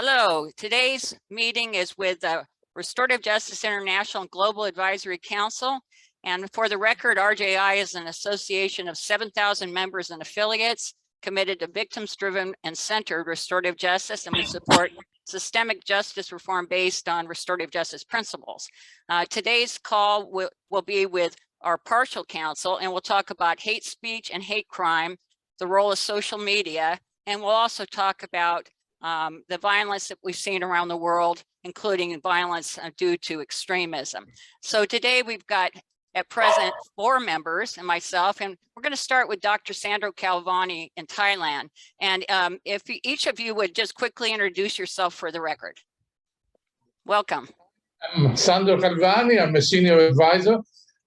Hello, today's meeting is with the Restorative Justice International Global Advisory Council. And for the record, RJI is an association of 7,000 members and affiliates committed to victims-driven and centered restorative justice, and we support systemic justice reform based on restorative justice principles. Today's call will be with our partial counsel, and we'll talk about hate speech and hate crime, the role of social media, and we'll also talk about the violence that we've seen around the world, including violence due to extremism. So today we've got at present 4 members and myself, and we're going to start with Dr. Sandro Calvani in Thailand. And if each of you would just quickly introduce yourself for the record. Welcome. I'm Sandro Calvani. I'm a senior advisor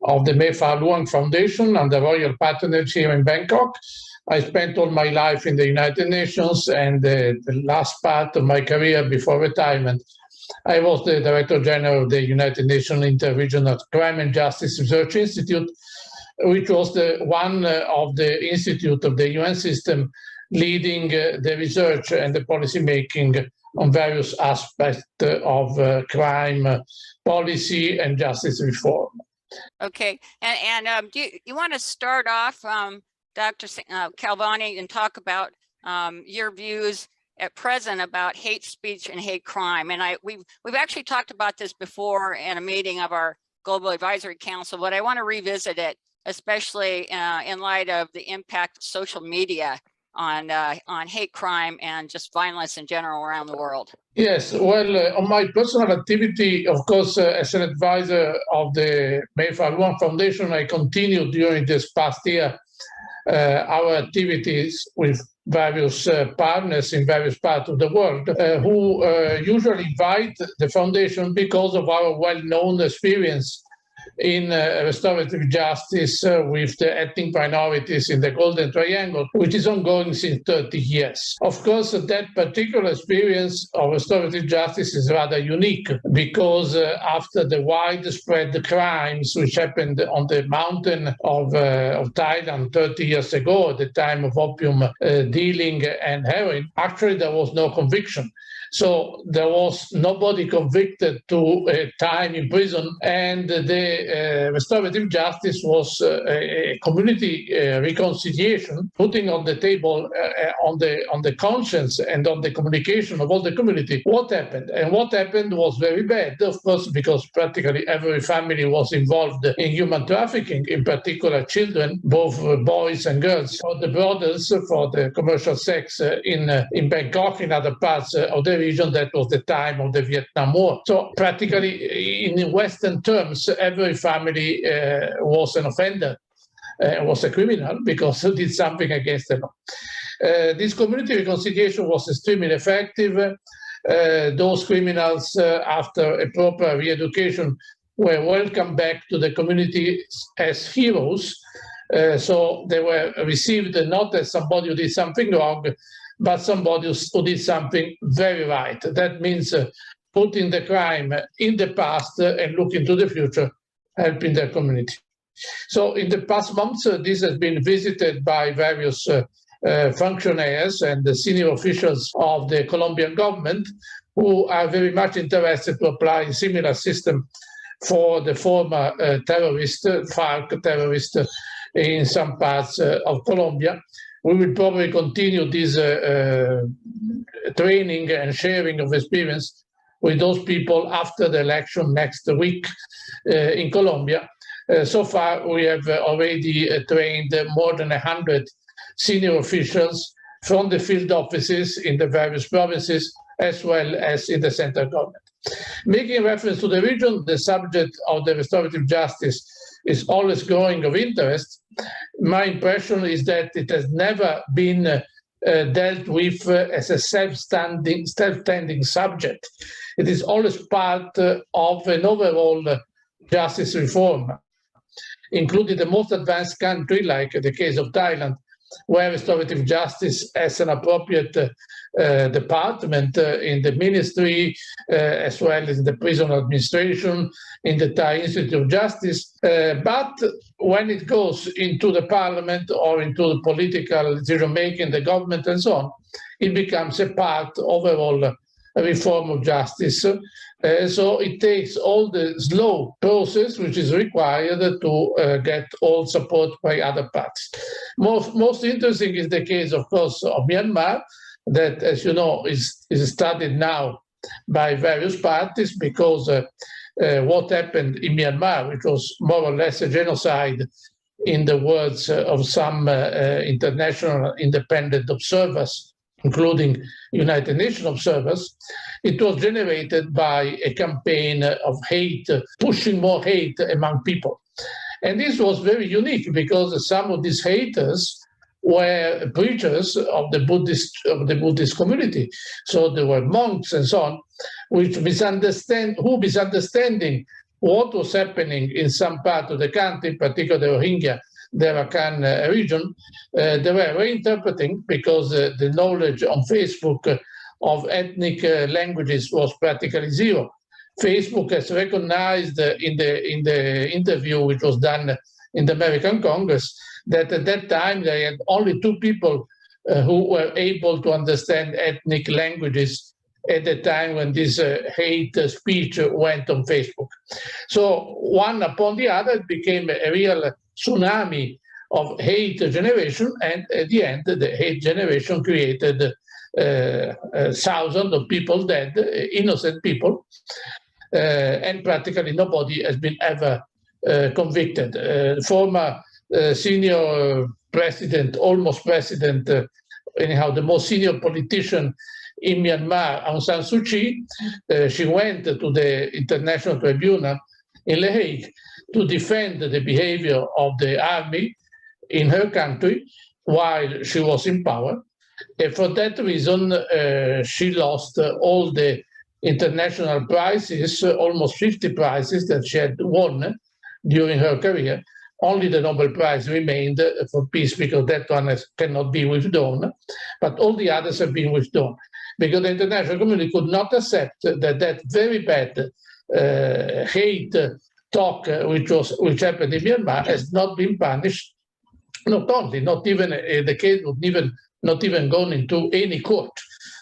of the Mei Fah Luang Foundation and the Royal Patronage here in Bangkok. I spent all my life in the United Nations, and the last part of my career before retirement, I was the Director General of the United Nations Interregional Crime and Justice Research Institute, which was one of the institute of the UN system leading the research and the policy making on various aspects of crime policy and justice reform. Okay, and do you want to start off, Dr. Calvani, and talk about your views at present about hate speech and hate crime? And we've actually talked about this before in a meeting of our Global Advisory Council, but I want to revisit it, especially in light of the impact of social media on hate crime and just violence in general around the world. Yes, well, on my personal activity, of course, as an advisor of the Mei Fah Luang Foundation, I continued during this past year our activities with various partners in various parts of the world who usually invite the foundation because of our well-known experience in restorative justice with the ethnic minorities in the Golden Triangle, which is ongoing since 30 years. Of course, that particular experience of restorative justice is rather unique because after the widespread crimes which happened on the mountain of Thailand 30 years ago, at the time of opium dealing and heroin, actually there was no conviction. So there was nobody convicted to time in prison, and the restorative justice was a community reconciliation, putting on the table, on the conscience and on the communication of all the community what happened. And what happened was very bad, of course, because practically every family was involved in human trafficking, in particular children, both boys and girls. For the brothers, for the commercial sex in Bangkok, in other parts of the region, that was the time of the Vietnam War. So practically in Western terms, every family was an offender, was a criminal because he did something against the law. This community reconciliation was extremely effective. Those criminals, after a proper re-education, were welcomed back to the community as heroes. So they were received not as somebody who did something wrong, but somebody who did something very right. That means putting the crime in the past and looking to the future, helping their community. So in the past months, this has been visited by various functionaries and the senior officials of the Colombian government who are very much interested to apply a similar system for the former terrorist, FARC terrorists in some parts of Colombia. We will probably continue this training and sharing of experience with those people after the election next week in Colombia. So far, we have already trained more than 100 senior officials from the field offices in the various provinces, as well as in the central government. Making reference to the region, the subject of the restorative justice is always growing of interest. My impression is that it has never been dealt with as a self-standing subject. It is always part of an overall justice reform, including the most advanced country, like the case of Thailand, where restorative justice has an appropriate department in the ministry, as well as in the prison administration, in the Thai Institute of Justice. But when it goes into the parliament or into the political decision-making, the government and so on, it becomes a part overall reform of justice. So it takes all the slow process which is required to get all support by other parts. Most interesting is the case, of course, of Myanmar, that, as you know, is studied now by various parties, because what happened in Myanmar, which was more or less a genocide, in the words of some international independent observers, including United Nations observers, it was generated by a campaign of hate, pushing more hate among people. And this was very unique, because some of these haters were preachers of the Buddhist community. So there were monks and so on, which misunderstanding what was happening in some part of the country, particularly the Rohingya, the Rakhine region. They were reinterpreting, because the knowledge on Facebook of ethnic languages was practically zero. Facebook has recognized in the interview which was done in the American Congress that at that time they had only 2 people who were able to understand ethnic languages at the time when this hate speech went on Facebook. So one upon the other, it became a real tsunami of hate generation, and at the end, the hate generation created thousands of people dead, innocent people, and practically nobody has been ever convicted. Former senior president, almost president, anyhow, the most senior politician in Myanmar, Aung San Suu Kyi, she went to the International Tribunal in The Hague to defend the behavior of the army in her country while she was in power. And for that reason, she lost all the international prizes, almost 50 prizes that she had won during her career. Only the Nobel Prize remained for peace, because that one cannot be withdrawn, but all the others have been withdrawn, because the international community could not accept that very bad hate talk which happened in Myanmar has not been punished. Not even the case would not even gone into any court.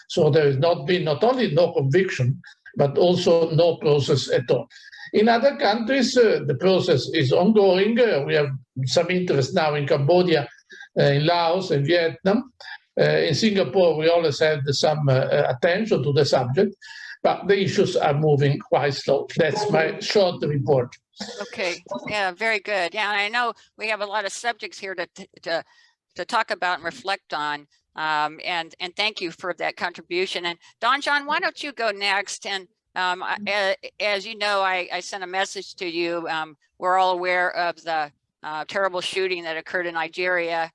So there has not been not only no conviction, but also no process at all. In other countries, the process is ongoing. We have some interest now in Cambodia, in Laos, and Vietnam. In Singapore, we always had some attention to the subject, but the issues are moving quite slow. That's my short report. Okay, yeah, very good. Yeah, I know we have a lot of subjects here to talk about and reflect on. And thank you for that contribution. And Don John, why don't you go next? And as you know, I sent a message to you. We're all aware of the terrible shooting that occurred in Nigeria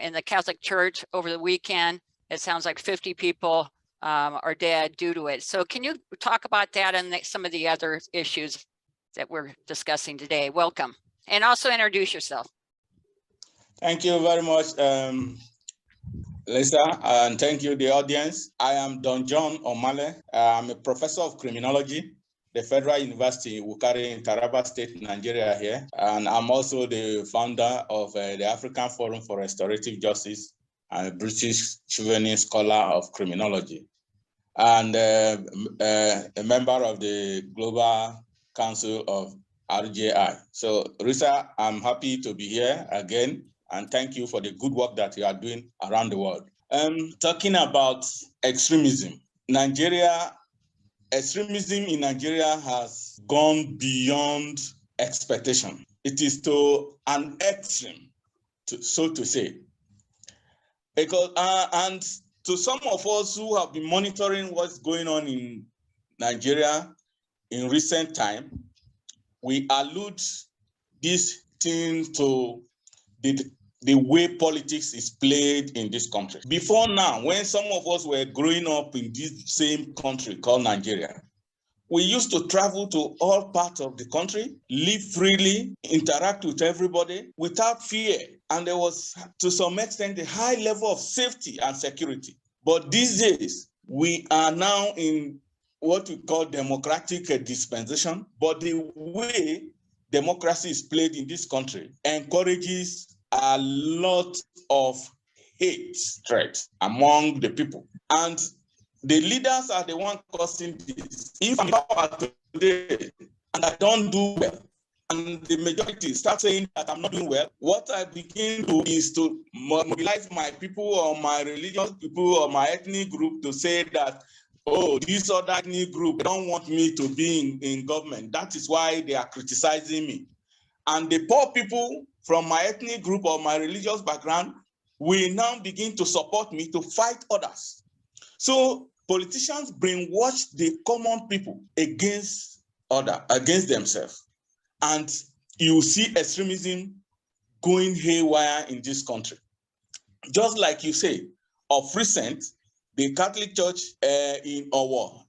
in the Catholic Church over the weekend. It sounds like 50 people are dead due to it. So can you talk about that and some of the other issues that we're discussing today? Welcome. And also introduce yourself. Thank you very much, Lisa, and thank you, the audience. I am Don John Omale. I'm a professor of criminology, the Federal University Wukari in Taraba State, Nigeria here. And I'm also the founder of the African Forum for Restorative Justice and a British Chevening Scholar of Criminology, and a member of the Global Council of RJI. So, Risa, I'm happy to be here again, and thank you for the good work that you are doing around the world. Talking about extremism, extremism in Nigeria has gone beyond expectation. It is to an extreme, so to say. Because, and to some of us who have been monitoring what's going on in Nigeria in recent time, we allude this thing to the way politics is played in this country. Before now, when some of us were growing up in this same country called Nigeria, we used to travel to all parts of the country, live freely, interact with everybody without fear. And there was, to some extent, a high level of safety and security. But these days, we are now in what we call democratic dispensation. But the way democracy is played in this country encourages a lot of hate threats among the people. And The leaders are the one causing this. If I'm in power today and I don't do well, and the majority start saying that I'm not doing well, what I begin to do is to mobilize my people or my religious people or my ethnic group to say that, oh, this other ethnic group don't want me to be in government. That is why they are criticizing me. And the poor people from my ethnic group or my religious background will now begin to support me to fight others. So politicians brainwash the common people against themselves. And you see extremism going haywire in this country. Just like you say, of recent, the Catholic Church in Owo,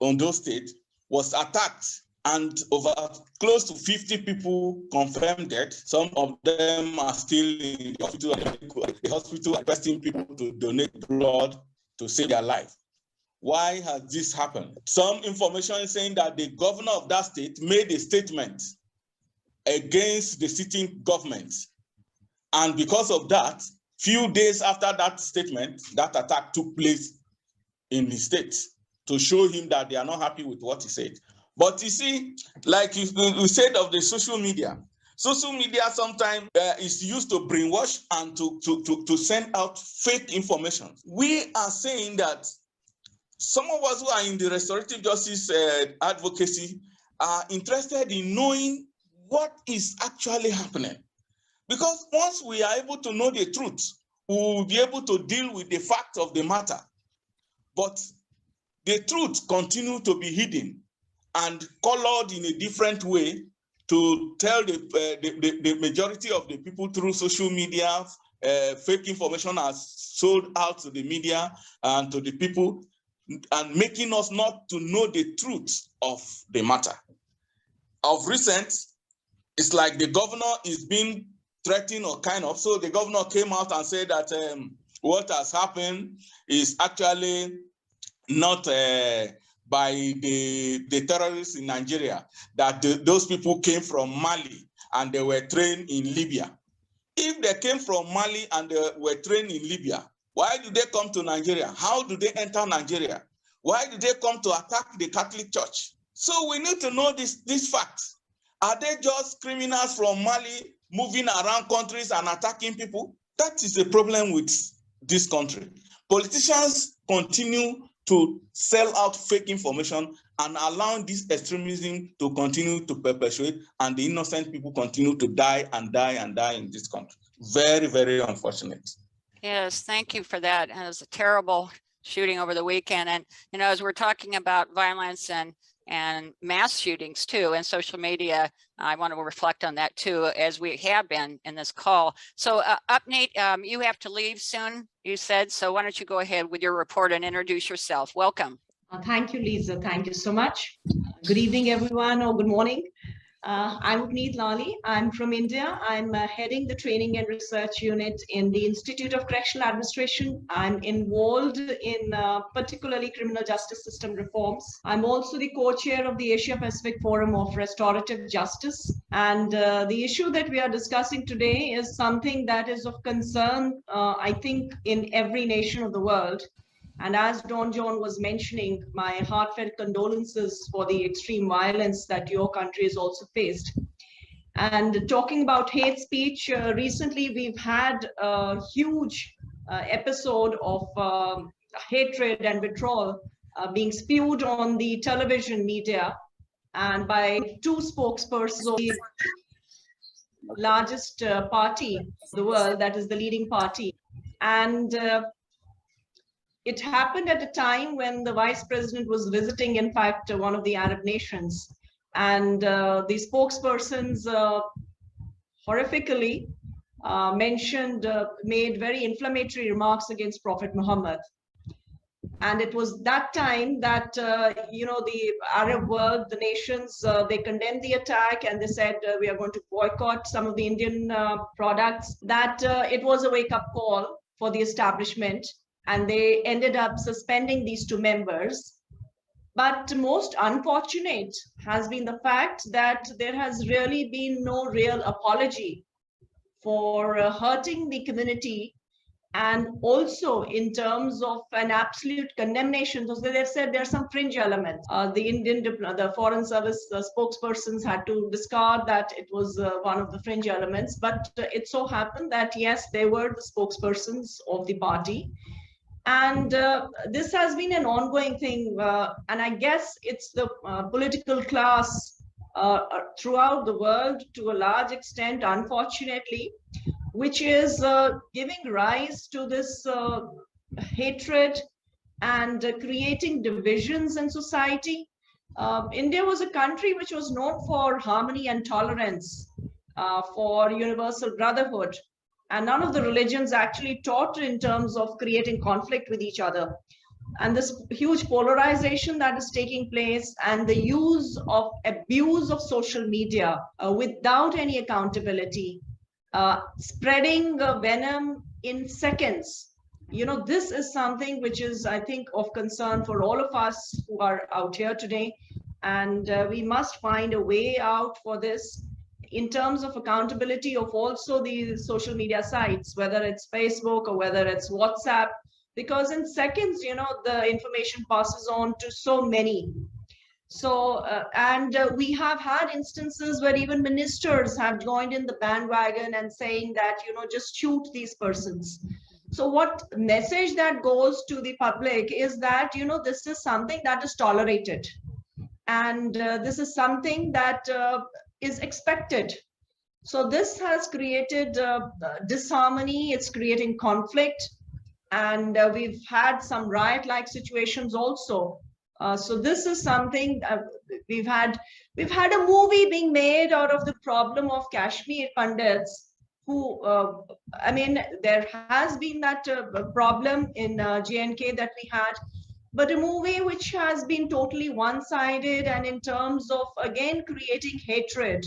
Ondo State, was attacked, and over close to 50 people confirmed dead. Some of them are still in the hospital requesting people to donate blood to save their life. Why has this happened? Some information is saying that the governor of that state made a statement against the sitting government. And because of that, few days after that statement, that attack took place in his state to show him that they are not happy with what he said. But you see, like you said of the social media sometimes is used to brainwash and to send out fake information. We are saying that some of us who are in the restorative justice advocacy are interested in knowing what is actually happening. Because once we are able to know the truth, we will be able to deal with the fact of the matter. But the truth continues to be hidden and colored in a different way to tell the majority of the people through social media. Fake information has sold out to the media and to the people, and making us not to know the truth of the matter. Of recent, it's like the governor is being threatened or kind of. So the governor came out and said that what has happened is actually not by the terrorists in Nigeria, that those people came from Mali and they were trained in Libya. If they came from Mali and they were trained in Libya, why did they come to Nigeria? How do they enter Nigeria? Why did they come to attack the Catholic Church? So we need to know these facts. Are they just criminals from Mali moving around countries and attacking people? That is a problem with this country. Politicians continue to sell out fake information and allow this extremism to continue to perpetuate, and the innocent people continue to die and die and die in this country. Very, very unfortunate. Yes, thank you for that. And it was a terrible shooting over the weekend. And, you know, as we're talking about violence and mass shootings too, and social media, I want to reflect on that too, as we have been in this call. So Upnate, you have to leave soon, you said, so why don't you go ahead with your report and introduce yourself. Welcome. Thank you, Lisa. Thank you so much. Good evening, everyone, or good morning. I'm Upneet Lali. I'm from India. I'm heading the training and research unit in the Institute of Correctional Administration. I'm involved in particularly criminal justice system reforms. I'm also the co-chair of the Asia Pacific Forum of Restorative Justice. And the issue that we are discussing today is something that is of concern, I think, in every nation of the world. And as Don John was mentioning, my heartfelt condolences for the extreme violence that your country has also faced. And talking about hate speech, recently we've had a huge episode of hatred and vitriol being spewed on the television media and by two spokespersons of the largest party in the world, that is the leading party. And it happened at a time when the vice president was visiting, in fact, one of the Arab nations. And the spokespersons horrifically made very inflammatory remarks against Prophet Muhammad. And it was that time that, the Arab world, the nations, they condemned the attack and they said, we are going to boycott some of the Indian products. That it was a wake-up call for the establishment. And they ended up suspending these two members. But most unfortunate has been the fact that there has really been no real apology for hurting the community and also in terms of an absolute condemnation. So they've said there are some fringe elements. The Foreign Service spokespersons had to discard that it was one of the fringe elements, but it so happened that yes, they were the spokespersons of the party. And this has been an ongoing thing, and I guess it's the political class throughout the world to a large extent, unfortunately, which is giving rise to this hatred and creating divisions in society. India was a country which was known for harmony and tolerance, for universal brotherhood, and none of the religions actually taught in terms of creating conflict with each other. And this huge polarization that is taking place and the abuse of social media without any accountability, spreading venom in seconds. This is something which is, I think, of concern for all of us who are out here today. And we must find a way out for this in terms of accountability of also the social media sites, whether it's Facebook or whether it's WhatsApp, because in seconds, the information passes on to so many. So, we have had instances where even ministers have joined in the bandwagon and saying that, just shoot these persons. So what message that goes to the public is that, this is something that is tolerated. And this is something that is expected. So this has created disharmony, it's creating conflict. And we've had some riot-like situations also. So this is something we've had a movie being made out of the problem of Kashmir Pandits, who, there has been that problem in J&K that we had, but a movie which has been totally one-sided, and in terms of, again, creating hatred,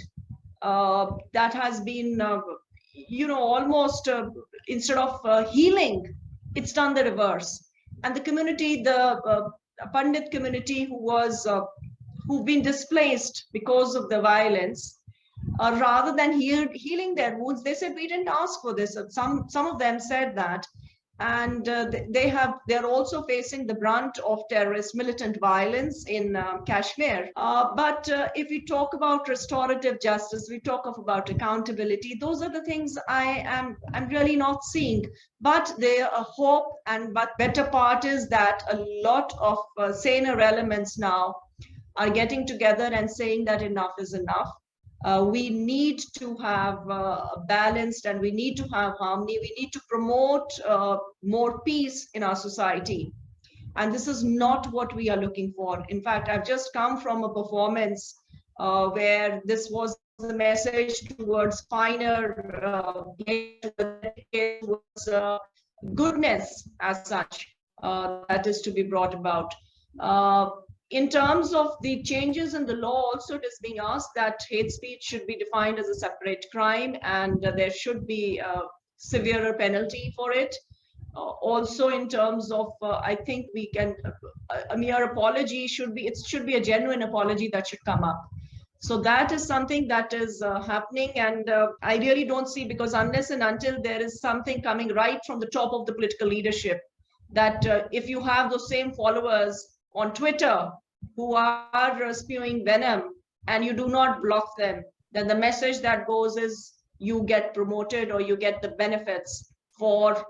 that has been, almost instead of healing, it's done the reverse. And the community, the Pandit community who've been displaced because of the violence, rather than healing their wounds, they said, we didn't ask for this. Some of them said that. And they're also facing the brunt of terrorist militant violence in Kashmir. But if we talk about restorative justice, we talk about accountability, those are the things I'm really not seeing. But there are hope, but better part is that a lot of saner elements now are getting together and saying that enough is enough. We need to have balanced, and we need to have harmony. We need to promote more peace in our society. And this is not what we are looking for. In fact, I've just come from a performance where this was the message towards finer, towards goodness as such, that is to be brought about. In terms of the changes in the law, also it is being asked that hate speech should be defined as a separate crime, and there should be a severer penalty for it. Also, in terms of, I think we can, a mere apology should be a genuine apology that should come up. So that is something that is happening, and I really don't see, because unless and until there is something coming right from the top of the political leadership, that if you have those same followers on Twitter who are spewing venom and you do not block them, then the message that goes is you get promoted or you get the benefits for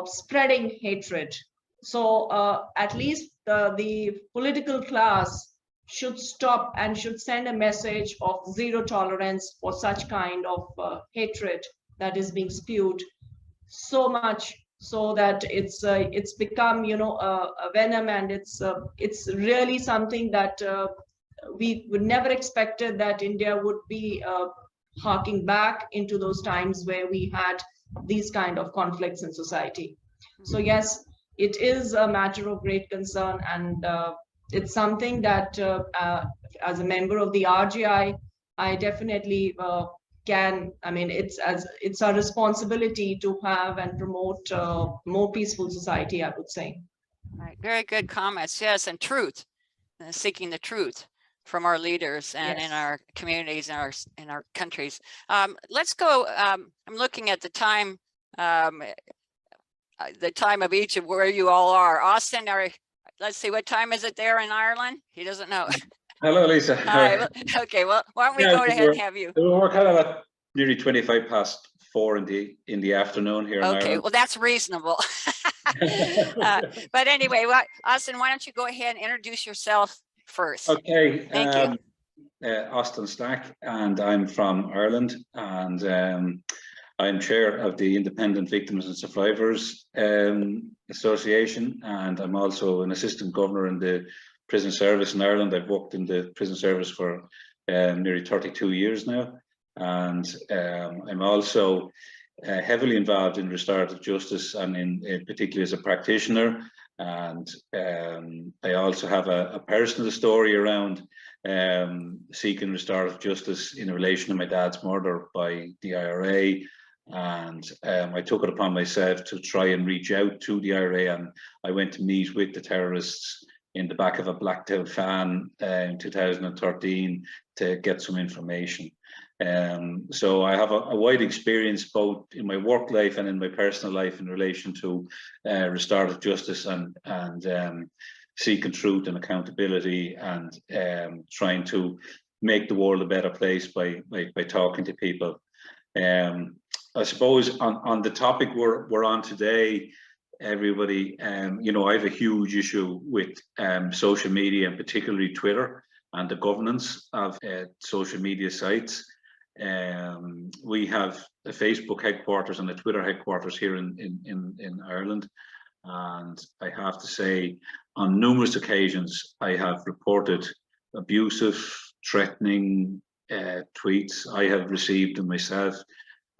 spreading hatred. So at least the political class should stop and should send a message of zero tolerance for such kind of hatred that is being spewed so much, so that it's become, a venom, and it's really something that we would never expected that India would be harking back into those times where we had these kind of conflicts in society. So yes, it is a matter of great concern, and it's something that as a member of the RJI, I definitely it's our responsibility to have and promote more peaceful society, I would say. Right. Very good comments. Yes, and truth, seeking the truth from our leaders and Yes. in our communities and in our countries. Let's go. I'm looking at the time. the time of each of where you all are. Austin, let's see, what time is it there in Ireland? He doesn't know. Hello, Lisa. Hi. Okay, well, why don't we go ahead and have you? We're kind of at nearly 4:25 in the afternoon here in Okay, Ireland. well, that's reasonable. But anyway, Austin, why don't you go ahead and introduce yourself first? Okay. Thank you. Austin Stack, and I'm from Ireland, and I'm chair of the Independent Victims and Survivors Association, and I'm also an assistant governor in the prison service in Ireland. I've worked in the prison service for nearly 32 years now, and I'm also heavily involved in restorative justice, and in particularly as a practitioner. And I also have a personal story around seeking restorative justice in relation to my dad's murder by the IRA. And I took it upon myself to try and reach out to the IRA, and I went to meet with the terrorists in the back of a blacked-out van in 2013 to get some information. So I have a wide experience both in my work life and in my personal life in relation to restorative justice and seeking truth and accountability, and trying to make the world a better place by talking to people. I suppose on the topic we're on today, everybody, you know, I have a huge issue with social media, and particularly Twitter and the governance of social media sites. We have a Facebook headquarters and a Twitter headquarters here in Ireland, and I have to say, on numerous occasions, I have reported abusive, threatening tweets. I have received them myself.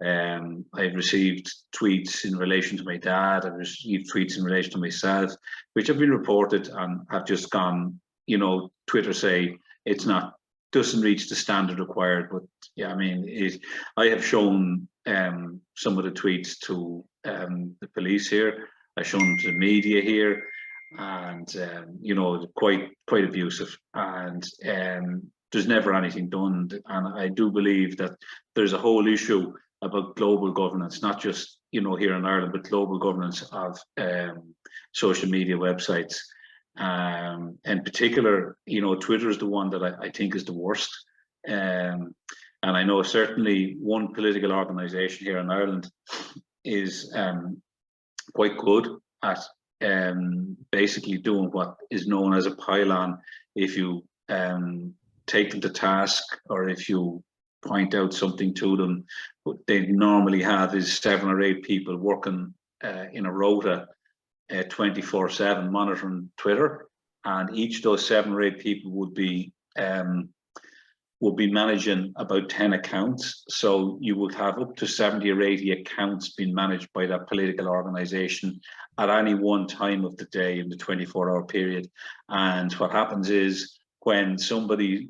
I've received tweets in relation to my dad. I've received tweets in relation to myself, which have been reported and have just gone, you know, Twitter say doesn't reach the standard required. But yeah, I mean, I have shown some of the tweets to the police here. I've shown them to the media here, and you know, quite abusive, and there's never anything done. And I do believe that there's a whole issue about global governance, not just, you know, here in Ireland, but global governance of social media websites. In particular, you know, Twitter is the one that I think is the worst. And I know certainly one political organisation here in Ireland is quite good at basically doing what is known as a pile-on. If you take them to task, or if you point out something to them, what they normally have is 7 or 8 people working in a rota 24/7 monitoring Twitter, and each of those 7 or 8 people would be managing about 10 accounts. So you would have up to 70 or 80 accounts being managed by that political organisation at any one time of the day in the 24-hour period. And what happens is, when somebody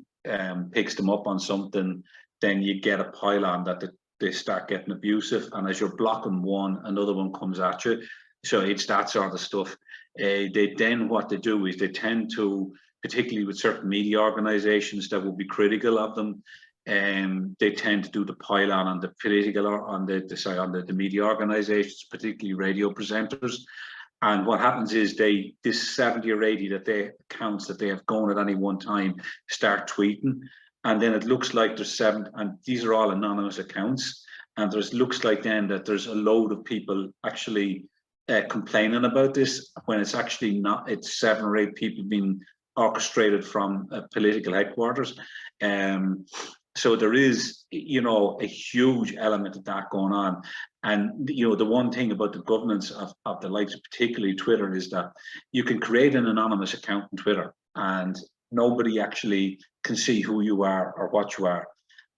picks them up on something, then you get a pile-on that they start getting abusive, and as you're blocking one, another one comes at you. So it's that sort of stuff. What they do is they tend to, particularly with certain media organisations that will be critical of them, they tend to do the pile-on on the political, or on the media organisations, particularly radio presenters. And what happens is this 70 or 80 accounts that they have going at any one time start tweeting. And then it looks like there's 7, and these are all anonymous accounts. And looks like then that there's a load of people actually complaining about this, when it's actually not. It's 7 or 8 people being orchestrated from political headquarters. So there is, you know, a huge element of that going on. And, you know, the one thing about the governance of the likes of particularly Twitter is that you can create an anonymous account on Twitter, and nobody actually can see who you are or what you are.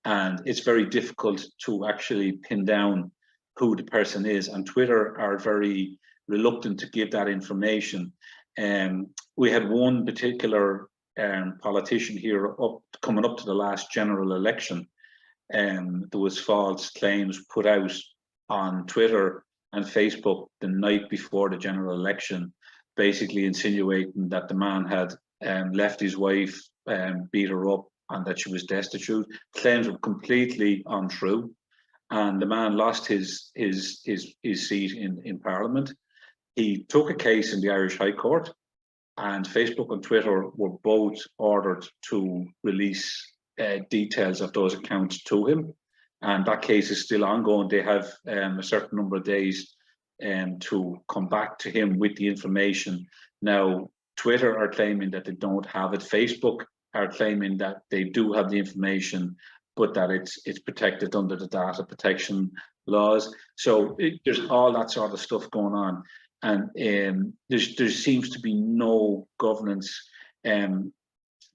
And it's very difficult to actually pin down who the person is. And Twitter are very reluctant to give that information. We had one particular politician here coming up to the last general election. There was false claims put out on Twitter and Facebook the night before the general election, basically insinuating that the man had left his wife, beat her up, and that she was destitute. Claims were completely untrue, and the man lost his seat in Parliament. he took a case in the Irish High Court, and Facebook and Twitter were both ordered to release details of those accounts to him. And that case is still ongoing. They have a certain number of days to come back to him with the information. Now, Twitter are claiming that they don't have it. Facebook are claiming that they do have the information, but that it's protected under the data protection laws. So there's all that sort of stuff going on. And there seems to be no governance. The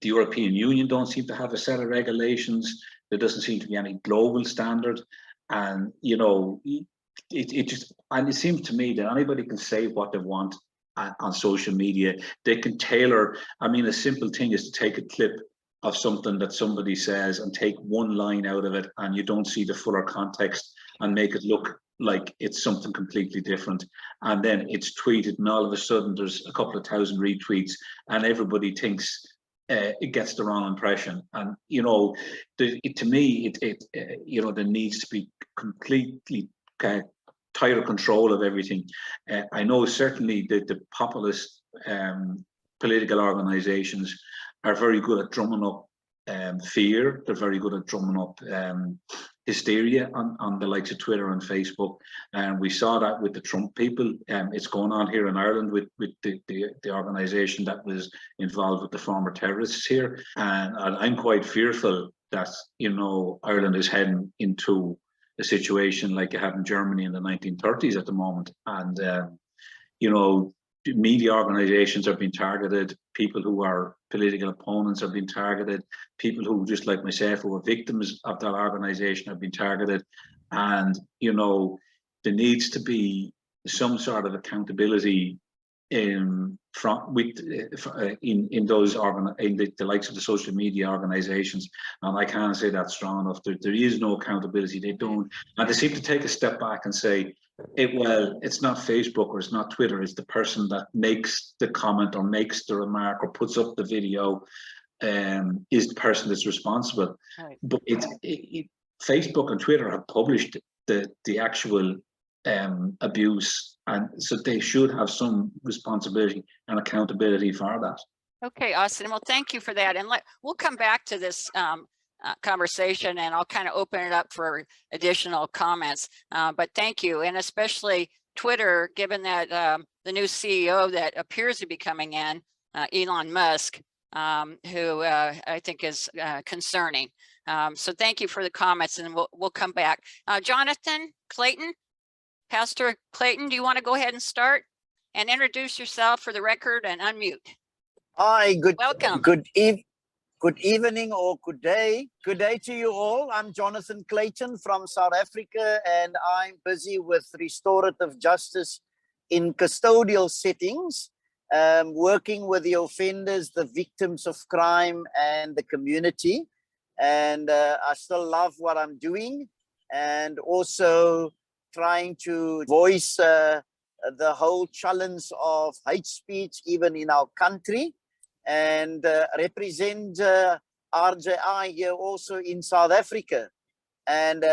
European Union don't seem to have a set of regulations. There doesn't seem to be any global standard. And, you know, it seems to me that anybody can say what they want on social media. They can tailor. I mean, a simple thing is to take a clip of something that somebody says and take one line out of it, and you don't see the fuller context, and make it look like it's something completely different. And then it's tweeted, and all of a sudden there's a couple of thousand retweets, and everybody thinks it gets the wrong impression. And, you know, to me, you know, there needs to be completely tighter control of everything. I know certainly the populist political organizations are very good at drumming up fear. They're very good at drumming up hysteria on the likes of Twitter and Facebook. And we saw that with the Trump people. It's going on here in Ireland with the organization that was involved with the former terrorists here. And I'm quite fearful that, you know, Ireland is heading into a situation like you had in Germany in the 1930s at the moment. And, you know, media organizations are being targeted, people who are political opponents are being targeted, people who, just like myself, who were victims of that organization have been targeted. And, you know, there needs to be some sort of accountability in the likes of the social media organizations. And I can't say that strong enough. There is no accountability. They don't, and they seem to take a step back and say, well, it's not Facebook or it's not Twitter, it's the person that makes the comment or makes the remark or puts up the video is the person that's responsible. Right. But Facebook and Twitter have published the actual abuse, and so they should have some responsibility and accountability for that. Okay, Austin. Well, thank you for that, and we'll come back to this conversation, and I'll kind of open it up for additional comments. But thank you, and especially Twitter, given that the new CEO that appears to be coming in, Elon Musk, who I think is concerning. So thank you for the comments, and we'll come back. Jonathan Clayton. Pastor Clayton, do you want to go ahead and start and introduce yourself for the record and unmute? Hi, welcome. Good evening or good day. Good day to you all. I'm Jonathan Clayton from South Africa, and I'm busy with restorative justice in custodial settings, working with the offenders, the victims of crime, and the community. And I still love what I'm doing, and also trying to voice the whole challenge of hate speech even in our country, and represent RJI here also in South Africa. And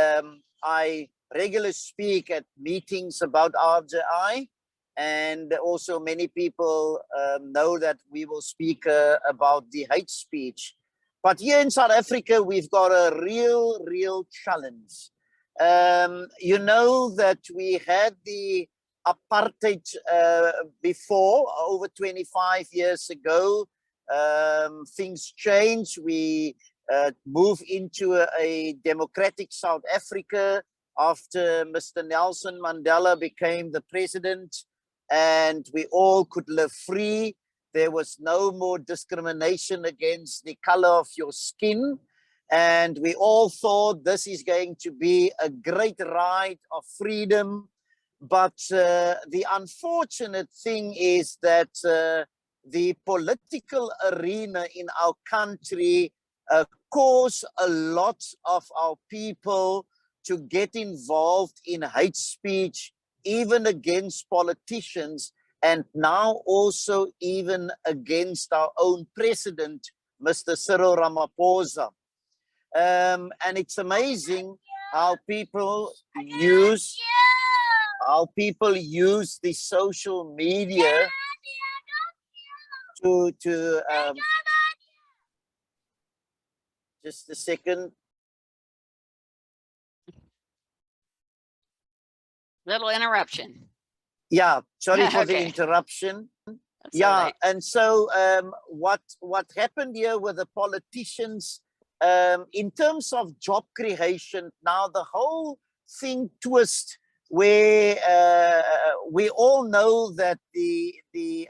I regularly speak at meetings about RJI, and also many people know that we will speak about the hate speech. But here in South Africa, we've got a real challenge. You know that we had the apartheid before, over 25 years ago. Things changed. We moved into a democratic South Africa after Mr. Nelson Mandela became the president, and we all could live free. There was no more discrimination against the color of your skin. And we all thought this is going to be a great ride of freedom. But the unfortunate thing is that the political arena in our country caused a lot of our people to get involved in hate speech, even against politicians, and now also even against our own president, Mr. Cyril Ramaphosa. And it's amazing how people use how people use the social media to just a second. Little interruption. Yeah, sorry for the Okay. interruption. That's all Yeah, right. and so what happened here with the politicians in terms of job creation, now the whole thing twist where we all know that the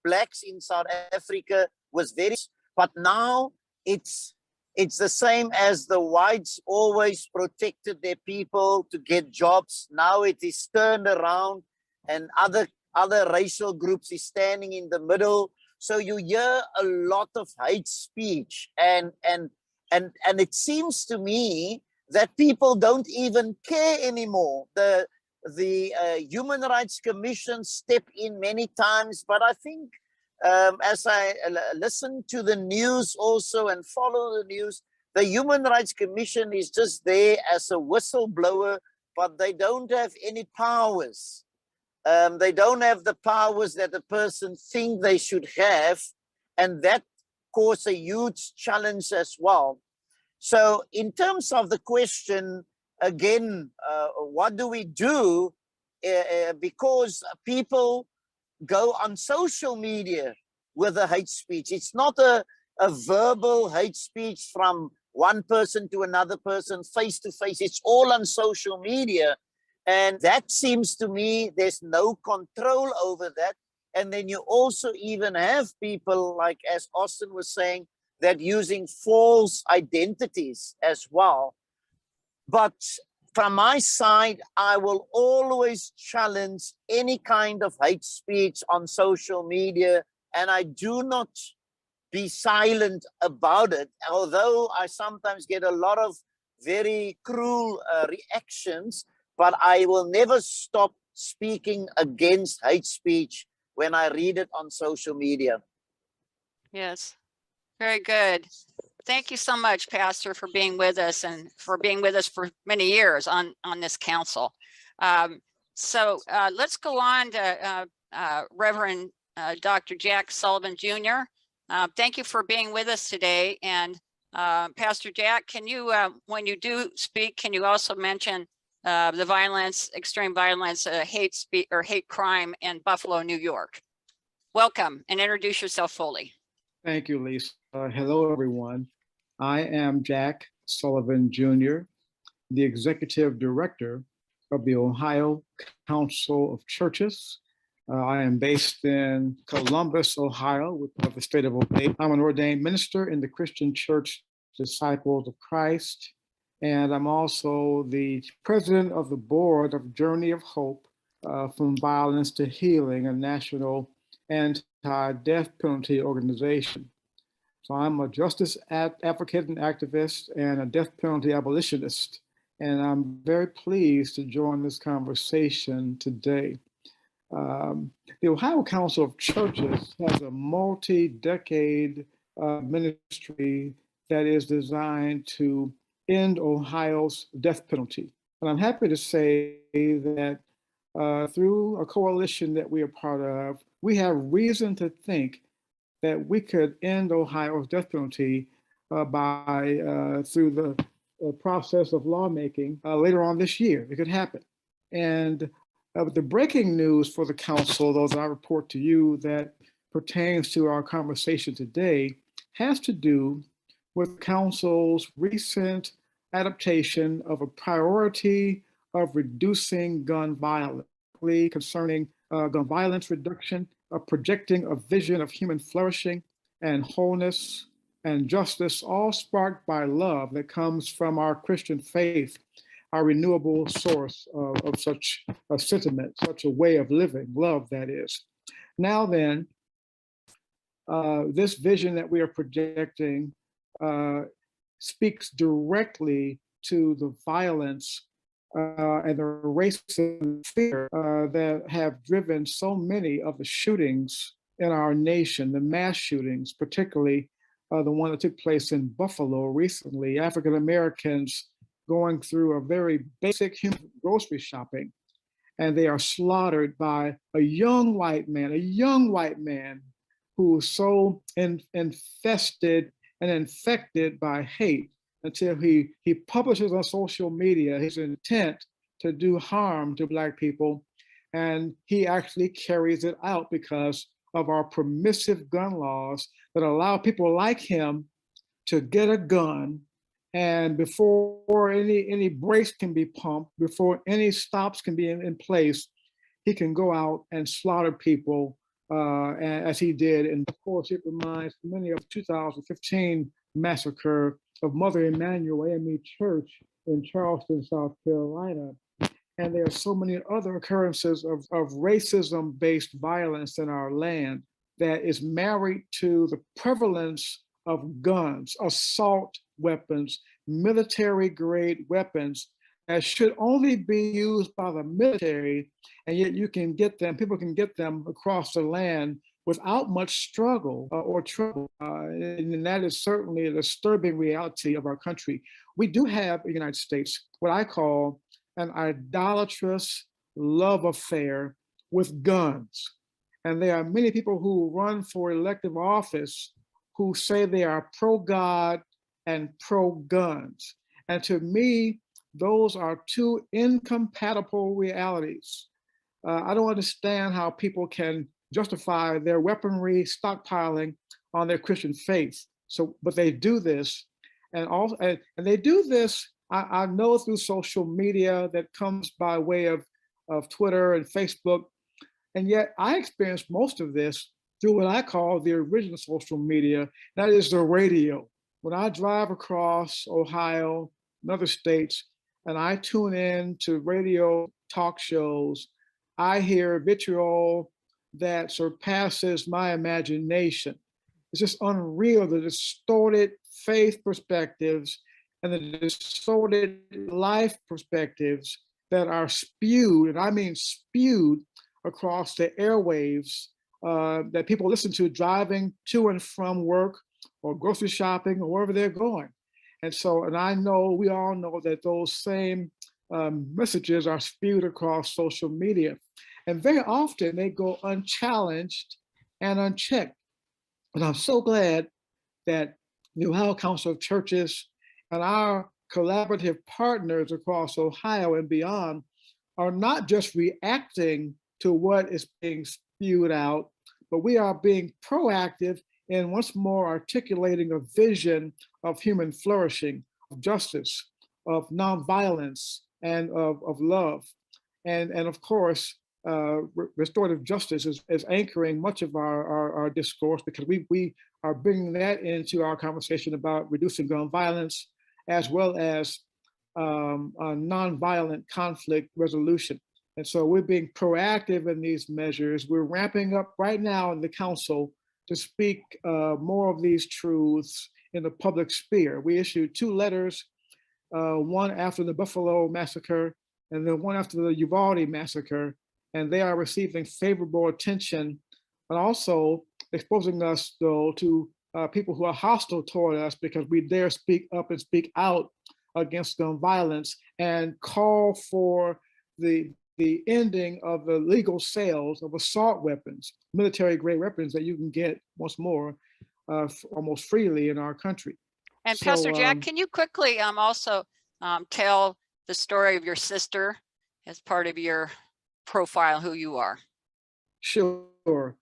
blacks in South Africa was very, but now it's the same as the whites always protected their people to get jobs. Now it is turned around and other racial groups is standing in the middle. So you hear a lot of hate speech, and it seems to me that people don't even care anymore. The Human Rights Commission step in many times, but I think as I listen to the news also and follow the news, the Human Rights Commission is just there as a whistleblower, but they don't have any powers. They don't have the powers that the person think they should have, and that causes a huge challenge as well. So in terms of the question, again, what do we do? Because people go on social media with a hate speech. It's not a verbal hate speech from one person to another person, face to face. It's all on social media. And that seems to me there's no control over that. And then you also even have people, like as Austin was saying, that using false identities as well. But from my side, I will always challenge any kind of hate speech on social media, and I do not be silent about it, although I sometimes get a lot of very cruel reactions, but I will never stop speaking against hate speech when I read it on social media. Yes, very good. Thank you so much, Pastor, for being with us and for being with us for many years on this council. So let's go on to Reverend Dr. Jack Sullivan Jr. Thank you for being with us today. And Pastor Jack, can you, when you do speak, can you also mention the violence, extreme violence, hate speech or hate crime in Buffalo, New York? Welcome and introduce yourself fully. Thank you, Lisa. Hello, everyone. I am Jack Sullivan Jr., the Executive Director of the Ohio Council of Churches. I am based in Columbus, Ohio, of the state of Ohio. I'm an ordained minister in the Christian Church Disciples of Christ, and I'm also the president of the board of Journey of Hope from Violence to Healing, a national anti-death penalty organization. So I'm a justice advocate and activist and a death penalty abolitionist. And I'm very pleased to join this conversation today. The Ohio Council of Churches has a multi-decade ministry that is designed to end Ohio's death penalty. And I'm happy to say that through a coalition that we are part of, we have reason to think that we could end Ohio's death penalty through the process of lawmaking later on this year. It could happen. And the breaking news for the council, though, that I report to you that pertains to our conversation today, has to do with council's recent adaptation of a priority of reducing gun violence, concerning gun violence reduction, projecting a vision of human flourishing and wholeness and justice, all sparked by love that comes from our Christian faith, our renewable source of such a sentiment, such a way of living, love that is. Now then, this vision that we are projecting speaks directly to the violence and the racism and fear that have driven so many of the shootings in our nation, the mass shootings, particularly the one that took place in Buffalo recently, African Americans going through a very basic human grocery shopping and they are slaughtered by a young white man who is so infested and infected by hate until he publishes on social media his intent to do harm to Black people. And he actually carries it out because of our permissive gun laws that allow people like him to get a gun, and before any brakes can be pumped, before any stops can be in place, he can go out and slaughter people as he did. And of course, it reminds many of 2015 massacre of Mother Emanuel AME Church in Charleston, South Carolina. And there are so many other occurrences of racism-based violence in our land that is married to the prevalence of guns, assault weapons, military-grade weapons that should only be used by the military, and yet you can get them, people can get them across the land without much struggle or trouble. And that is certainly a disturbing reality of our country. We do have in the United States what I call an idolatrous love affair with guns. And there are many people who run for elective office who say they are pro-God and pro-guns. And to me, those are two incompatible realities. I don't understand how people can justify their weaponry stockpiling on their Christian faith. So, but they do this, and they do this. I know through social media that comes by way of Twitter and Facebook, and yet I experienced most of this through what I call the original social media, that is the radio. When I drive across Ohio and other states, and I tune in to radio talk shows, I hear vitriol that surpasses my imagination. It's just unreal, the distorted faith perspectives and the distorted life perspectives that are spewed, and I mean spewed, across the airwaves that people listen to driving to and from work or grocery shopping or wherever they're going. And so, and I know, we all know that those same messages are spewed across social media. And very often they go unchallenged and unchecked. And I'm so glad that the Ohio Council of Churches and our collaborative partners across Ohio and beyond are not just reacting to what is being spewed out, but we are being proactive in once more articulating a vision of human flourishing, of justice, of nonviolence, and of love. And of course, restorative justice is anchoring much of our discourse, because we are bringing that into our conversation about reducing gun violence, as well as nonviolent conflict resolution. And so we're being proactive in these measures. We're ramping up right now in the council to speak more of these truths in the public sphere. We issued 2 letters, one after the Buffalo massacre and then one after the Uvalde massacre, and they are receiving favorable attention, and also exposing us, though, to people who are hostile toward us because we dare speak up and speak out against gun violence and call for the ending of the legal sales of assault weapons, military-grade weapons that you can get once more almost freely in our country. And So, Pastor Jack, can you quickly also tell the story of your sister as part of your profile, who you are? Sure.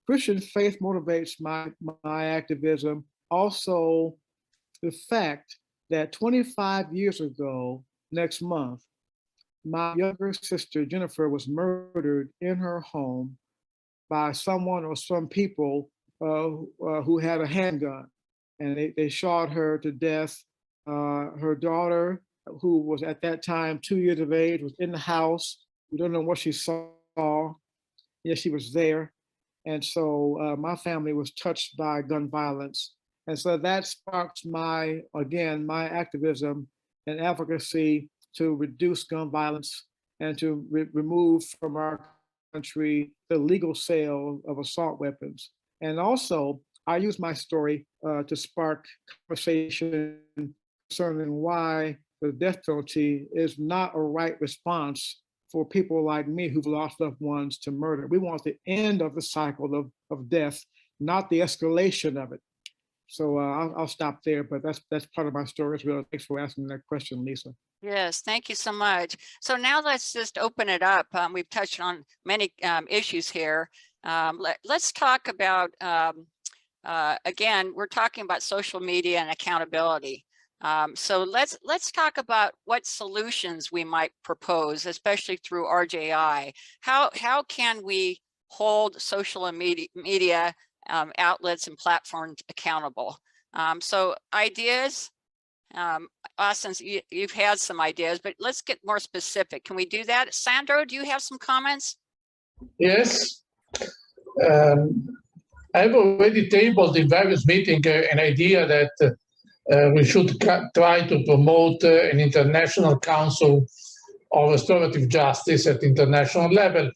Christian faith motivates my activism. Also, the fact that 25 years ago, next month, my younger sister, Jennifer, was murdered in her home by someone or some people who had a handgun, and they shot her to death. Her daughter, who was at that time 2 years of age, was in the house. We don't know what she saw. Yes, she was there. And so my family was touched by gun violence. And so that sparked my activism and advocacy to reduce gun violence and to remove from our country the legal sale of assault weapons. And also, I use my story to spark conversation concerning why the death penalty is not a right response for people like me who've lost loved ones to murder. We want the end of the cycle of death, not the escalation of it. So I'll stop there, but that's part of my story as well. Thanks for asking that question, Lisa. Yes, thank you so much. So now let's just open it up. We've touched on many issues here. Let's talk about, again, we're talking about social media and accountability. So let's talk about what solutions we might propose, especially through RJI. How can we hold social media outlets and platforms accountable? So ideas, Austin, you've had some ideas, but let's get more specific. Can we do that? Sandro, do you have some comments? Yes. I've already tabled in various meetings an idea that we should try to promote an international council of restorative justice at international level.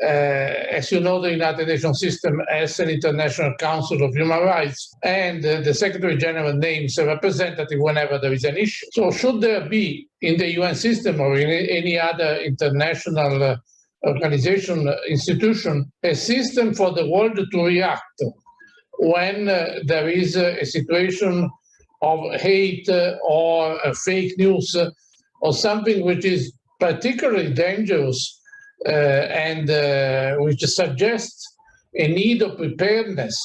As you know, the United Nations system has an International Council of Human Rights, and the Secretary General names a representative whenever there is an issue. So should there be in the UN system or in any other international organization, institution, a system for the world to react when there is a situation of hate or fake news or something which is particularly dangerous and which suggests a need of preparedness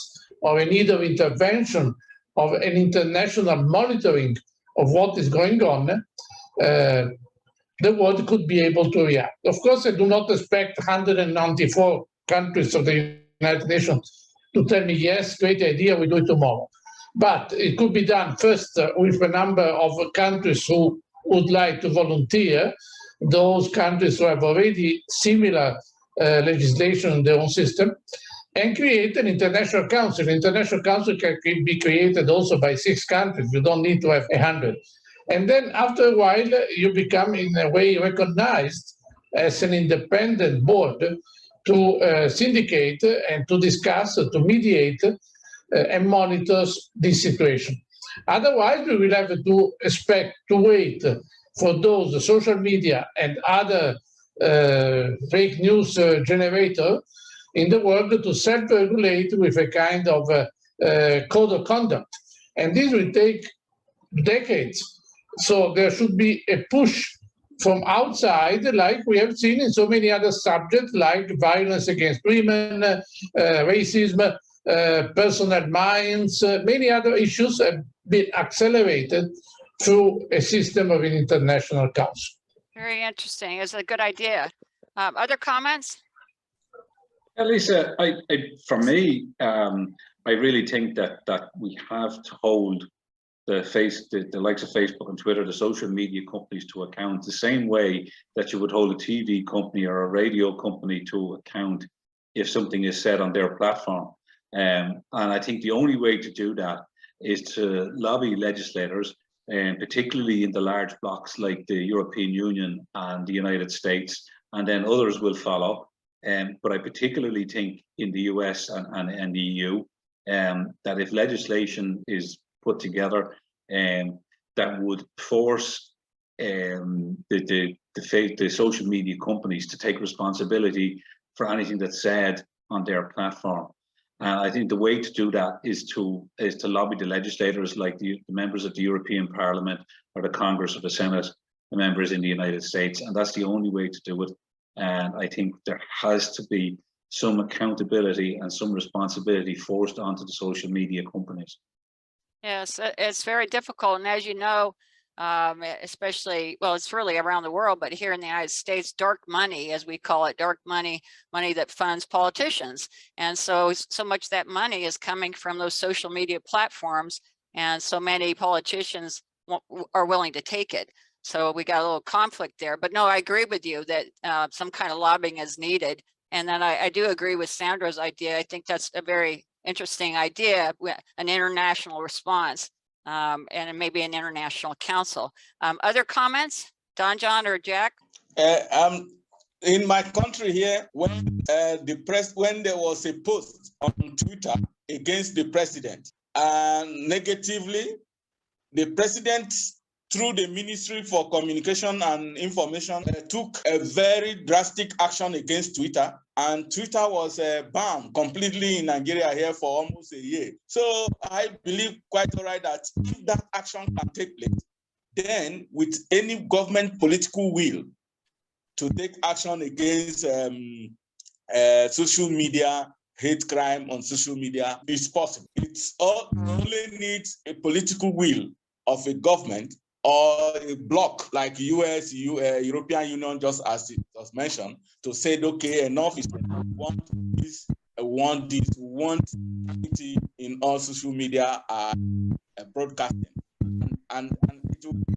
or a need of intervention of an international monitoring of what is going on, the world could be able to react. Of course, I do not expect 194 countries of the United Nations to tell me, yes, great idea, we do it tomorrow. But it could be done first with a number of countries who would like to volunteer, those countries who have already similar legislation in their own system, and create an international council. An international council can be created also by 6 countries. You don't need to have 100. And then after a while, you become in a way recognized as an independent board to syndicate and to discuss, to mediate and monitor this situation. Otherwise, we will have to expect to wait for those social media and other fake news generator in the world to self-regulate with a kind of code of conduct. And this will take decades. So there should be a push from outside, like we have seen in so many other subjects, like violence against women, racism, personal minds, many other issues have been accelerated through a system of an international council. Very interesting. It's a good idea. Other comments? Lisa, for me, I really think that we have to hold the likes of Facebook and Twitter, the social media companies, to account the same way that you would hold a TV company or a radio company to account if something is said on their platform. And I think the only way to do that is to lobby legislators, and particularly in the large blocs like the European Union and the United States, and then others will follow. But I particularly think in the US and the EU that if legislation is put together that would force the social media companies to take responsibility for anything that's said on their platform. And I think the way to do that is to lobby the legislators, like the members of the European Parliament or the Congress or the Senate, the members in the United States, and that's the only way to do it. And I think there has to be some accountability and some responsibility forced onto the social media companies. Yes, it's very difficult. And as you know, especially, well, it's really around the world, but here in the United States, dark money, as we call it, dark money that funds politicians. And so much of that money is coming from those social media platforms. And so many politicians are willing to take it. So we got a little conflict there. But no, I agree with you that some kind of lobbying is needed. And then I do agree with Sandro's idea. I think that's a very interesting idea, an international response, and maybe an international council. Other comments, Don John or Jack? In my country here, when there was a post on Twitter against the president, and negatively, the president through the Ministry for Communication and Information, took a very drastic action against Twitter, and Twitter was banned completely in Nigeria here for almost a year. So I believe quite all right that if that action can take place, then with any government political will to take action against social media, hate crime on social media, is possible. It's only needs a political will of a government or a bloc like US, European Union, just as it was mentioned, to say, okay, enough is enough. We want this, we want equity in all social media broadcasting.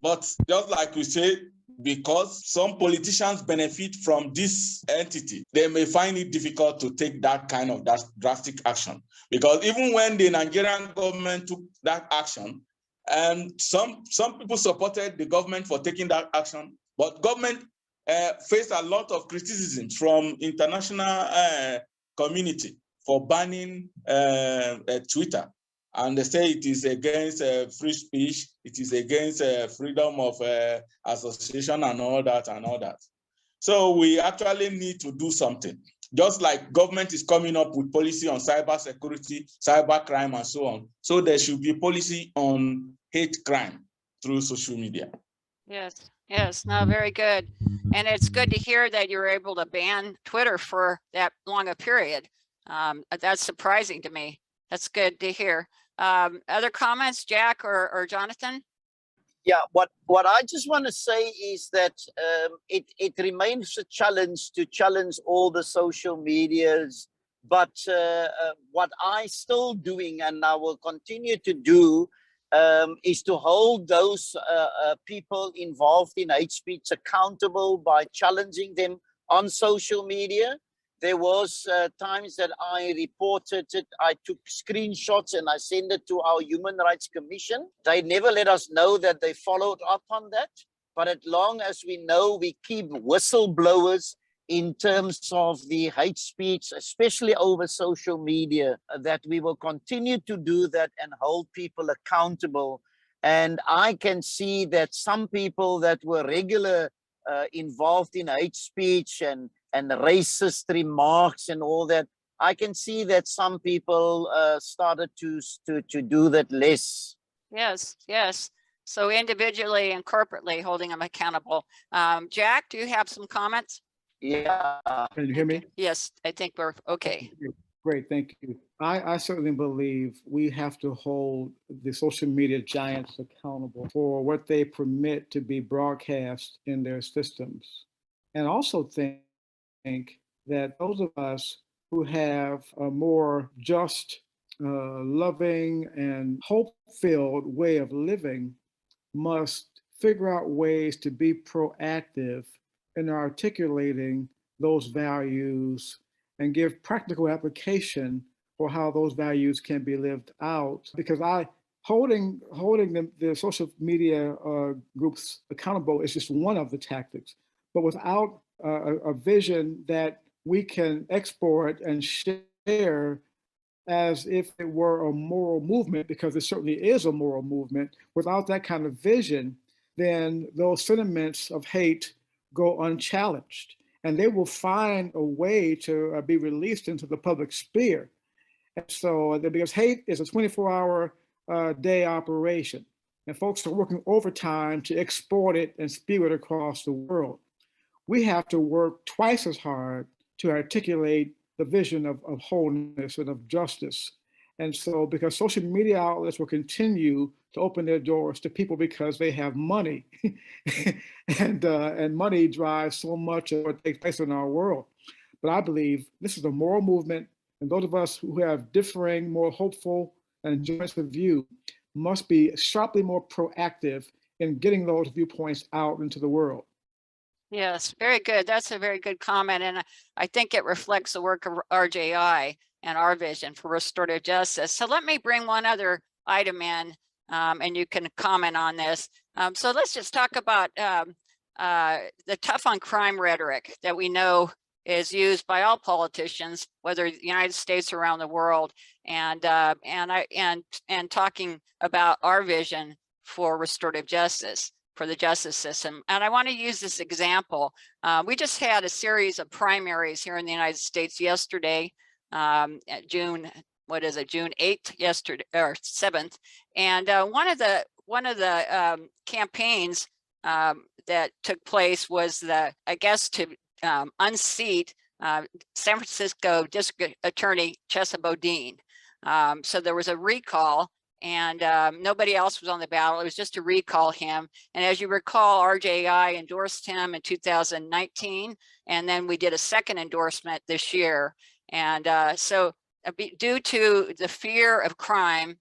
But just like we say, because some politicians benefit from this entity, they may find it difficult to take that kind of drastic action. Because even when the Nigerian government took that action, and some people supported the government for taking that action, but government faced a lot of criticism from international community for banning Twitter. And they say it is against free speech, it is against freedom of association and all that. So we actually need to do something. Just like government is coming up with policy on cyber security, cyber crime, and so on. So there should be policy on hate crime through social media. Yes, no, very good. And it's good to hear that you're able to ban Twitter for that long a period. That's surprising to me. That's good to hear. Other comments, Jack or Jonathan? Yeah, what I just want to say is that it remains a challenge to challenge all the social medias. But what I still doing, and I will continue to do, is to hold those people involved in hate speech accountable by challenging them on social media. There was times that I reported it, I took screenshots and I sent it to our Human Rights Commission. They never let us know that they followed up on that. But as long as we know, we keep whistleblowers in terms of the hate speech, especially over social media, that we will continue to do that and hold people accountable. And I can see that some people that were regular involved in hate speech and racist remarks and all that, I can see that some people started to do that less. Yes. So individually and corporately holding them accountable. Jack, do you have some comments? Yeah. Can you hear me? Yes, I think we're okay. Great, thank you. I certainly believe we have to hold the social media giants accountable for what they permit to be broadcast in their systems. And also think that those of us who have a more just, loving, and hope-filled way of living must figure out ways to be proactive in articulating those values and give practical application for how those values can be lived out. Because holding the social media groups accountable is just one of the tactics. But without a vision that we can export and share as if it were a moral movement, because it certainly is a moral movement, without that kind of vision, then those sentiments of hate go unchallenged, and they will find a way to be released into the public sphere. And so, because hate is a 24-hour day operation, and folks are working overtime to export it and spew it across the world, we have to work twice as hard to articulate the vision of wholeness and of justice. And so, because social media outlets will continue to open their doors to people because they have money, and money drives so much of what takes place in our world. But I believe this is a moral movement, and those of us who have differing, more hopeful and joints of view must be sharply more proactive in getting those viewpoints out into the world. Yes, very good. That's a very good comment. And I think it reflects the work of RJI and our vision for restorative justice. So let me bring one other item in, and you can comment on this. So let's just talk about the tough on crime rhetoric that we know is used by all politicians, whether the United States or around the world, and talking about our vision for restorative justice. for the justice system. And I want to use this example. We just had a series of primaries here in the United States yesterday, at June 8th, yesterday, or 7th. And one of the campaigns that took place was to unseat San Francisco District Attorney Chesa Boudin. So there was a recall, and nobody else was on the ballot. It was just to recall him. And as you recall, RJI endorsed him in 2019, and then we did a second endorsement this year. And so due to the fear of crime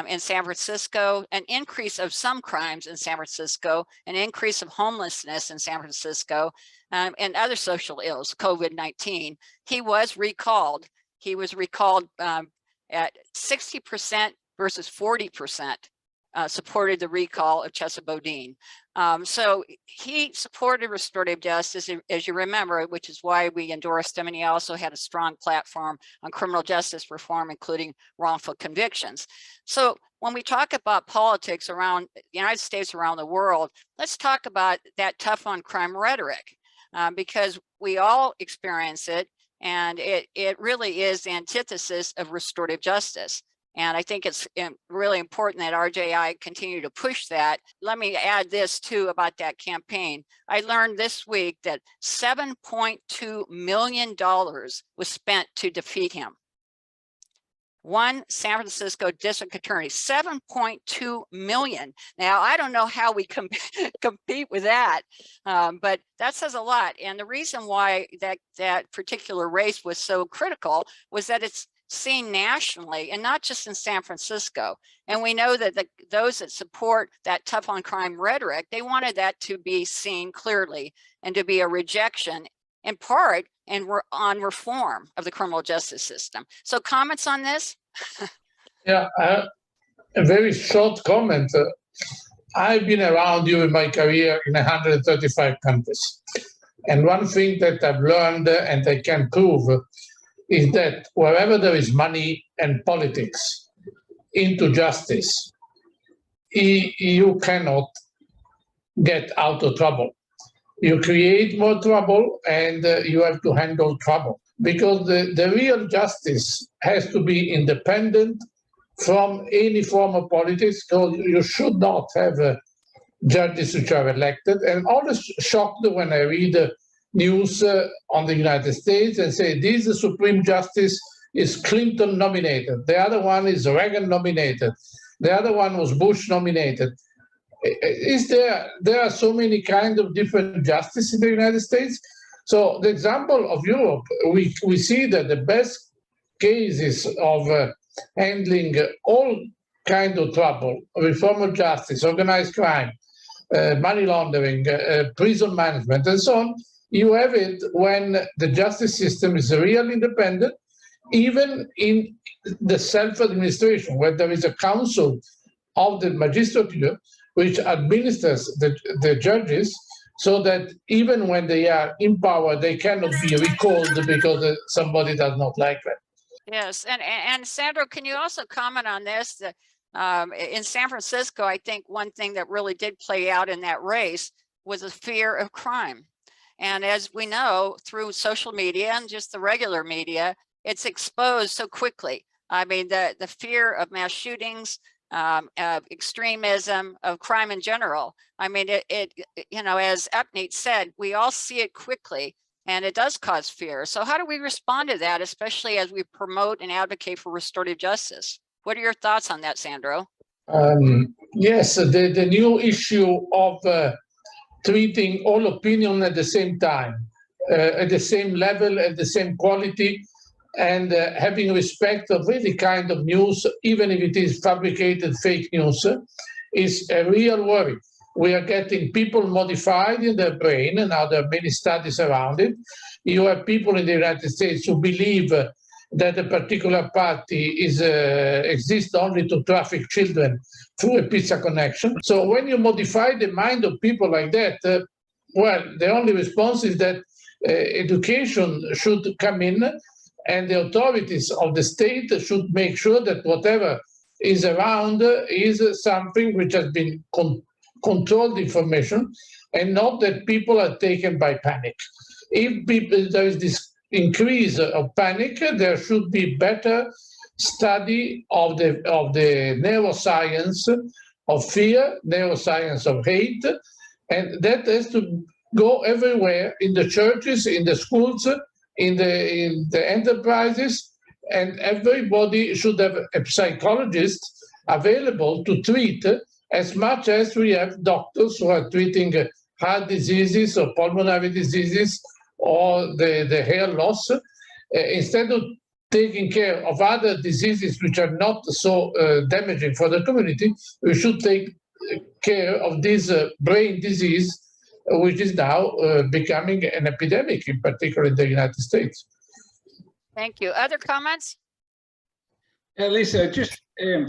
in San Francisco, an increase of some crimes in San Francisco, an increase of homelessness in San Francisco, and other social ills, COVID-19, he was recalled. He was recalled at 60% versus 40% supported the recall of Chesa Boudin. So he supported restorative justice, as you remember, which is why we endorsed him. And he also had a strong platform on criminal justice reform, including wrongful convictions. So when we talk about politics around the United States, around the world, let's talk about that tough on crime rhetoric, because we all experience it. And it really is the antithesis of restorative justice. And I think it's really important that RJI continue to push that. Let me add this too about that campaign. I learned this week that $7.2 million was spent to defeat him. One San Francisco district attorney, 7.2 million. Now, I don't know how we compete with that, but that says a lot. And the reason why that particular race was so critical was that it's seen nationally and not just in San Francisco. And we know that those that support that tough on crime rhetoric, they wanted that to be seen clearly and to be a rejection in part and we're on reform of the criminal justice system. So comments on this? Yeah, a very short comment. I've been around during my career in 135 countries. And one thing that I've learned and I can prove is that wherever there is money and politics into justice, you cannot get out of trouble. You create more trouble and you have to handle trouble because the real justice has to be independent from any form of politics. So you should not have judges which are elected. And I'm always shocked when I read news on the United States and say this Supreme Justice is Clinton nominated. The other one is Reagan nominated. The other one was Bush nominated. There are so many kinds of different justice in the United States. So the example of Europe, we see that the best cases of handling all kinds of trouble, reform of justice, organized crime, money laundering, prison management, and so on, you have it when the justice system is really independent, even in the self-administration, where there is a council of the magistrature which administers the judges, so that even when they are in power, they cannot be recalled because somebody does not like them. Yes, and Sandro, can you also comment on this? That in San Francisco, I think one thing that really did play out in that race was a fear of crime. And as we know, through social media and just the regular media, it's exposed so quickly. I mean, the fear of mass shootings, of extremism, of crime in general. I mean, as Upneat said, we all see it quickly and it does cause fear. So how do we respond to that, especially as we promote and advocate for restorative justice? What are your thoughts on that, Sandro? Yes, the new issue of treating all opinion at the same time, at the same level, at the same quality, and having respect of any kind of news, even if it is fabricated fake news, is a real worry. We are getting people modified in their brain, and now there are many studies around it. You have people in the United States who believe that a particular party exists only to traffic children through a pizza connection. So when you modify the mind of people like that, well, the only response is that education should come in, and the authorities of the state should make sure that whatever is around is something which has been controlled information and not that people are taken by panic. If there is this increase of panic, there should be better study of the neuroscience of fear, neuroscience of hate, and that has to go everywhere, in the churches, in the schools, in the enterprises, and everybody should have a psychologist available to treat, as much as we have doctors who are treating heart diseases or pulmonary diseases or the hair loss. Instead of taking care of other diseases which are not so damaging for the community, we should take care of this brain disease, which is now becoming an epidemic, in particular in the United States. Thank you. Other comments? Lisa, just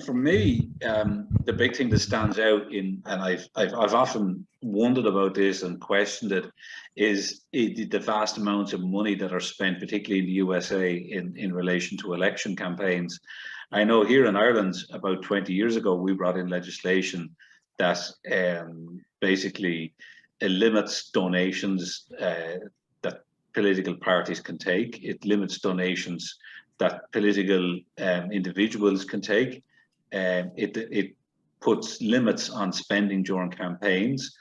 for me, the big thing that stands out and I've often wondered about this and questioned it, is the vast amounts of money that are spent, particularly in the USA, in relation to election campaigns. I know here in Ireland, about 20 years ago, we brought in legislation that basically limits donations that political parties can take. It limits donations that political individuals can take. It puts limits on spending during campaigns.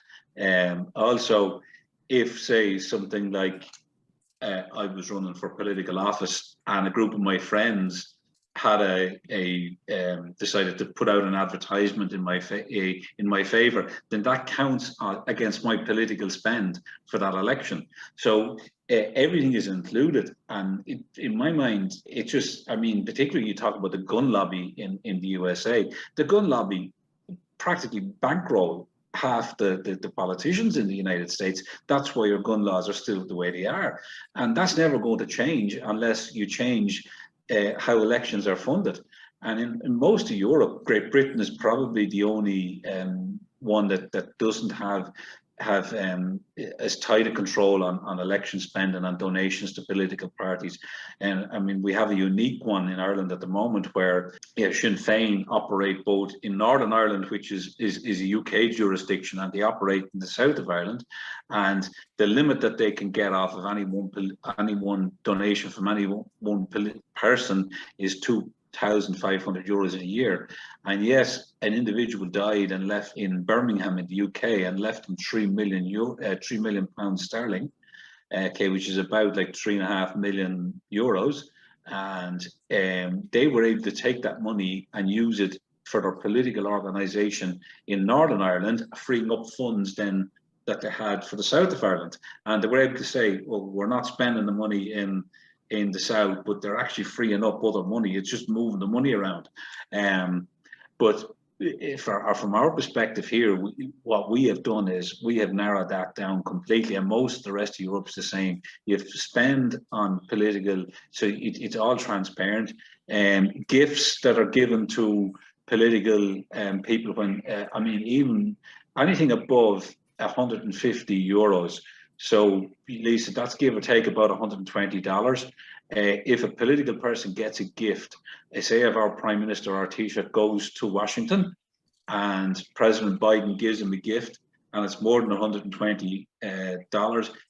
Also, if, say, something like I was running for political office and a group of my friends had decided to put out an advertisement in my favor, then that counts against my political spend for that election. So everything is included, and in my mind, it just, I mean, particularly you talk about the gun lobby in the USA. The gun lobby practically bankroll half the politicians in the United States. That's why your gun laws are still the way they are, and that's never going to change unless you change how elections are funded. And in most of Europe, Great Britain is probably the only one that doesn't have as tight a control on election spending and donations to political parties. And I mean, we have a unique one in Ireland at the moment where Sinn Féin operate both in Northern Ireland, which is a UK jurisdiction, and they operate in the south of Ireland. And the limit that they can get off of any one donation from any one person is €2,500 a year. And yes, an individual died and left in Birmingham in the UK and left them £3 million sterling, okay, which is about like €3.5 million. And they were able to take that money and use it for their political organisation in Northern Ireland, freeing up funds then that they had for the south of Ireland. And they were able to say, well, we're not spending the money in the south, but they're actually freeing up other money. It's just moving the money around. But from our perspective here, what we have done is we have narrowed that down completely, and most of the rest of Europe's the same. You have to spend on political, so it's all transparent. Gifts that are given to political people, when I mean, even anything above €150. So, Lisa, that's give or take about $120. If a political person gets a gift, say if our Prime Minister, our Taoiseach, goes to Washington and President Biden gives him a gift and it's more than $120,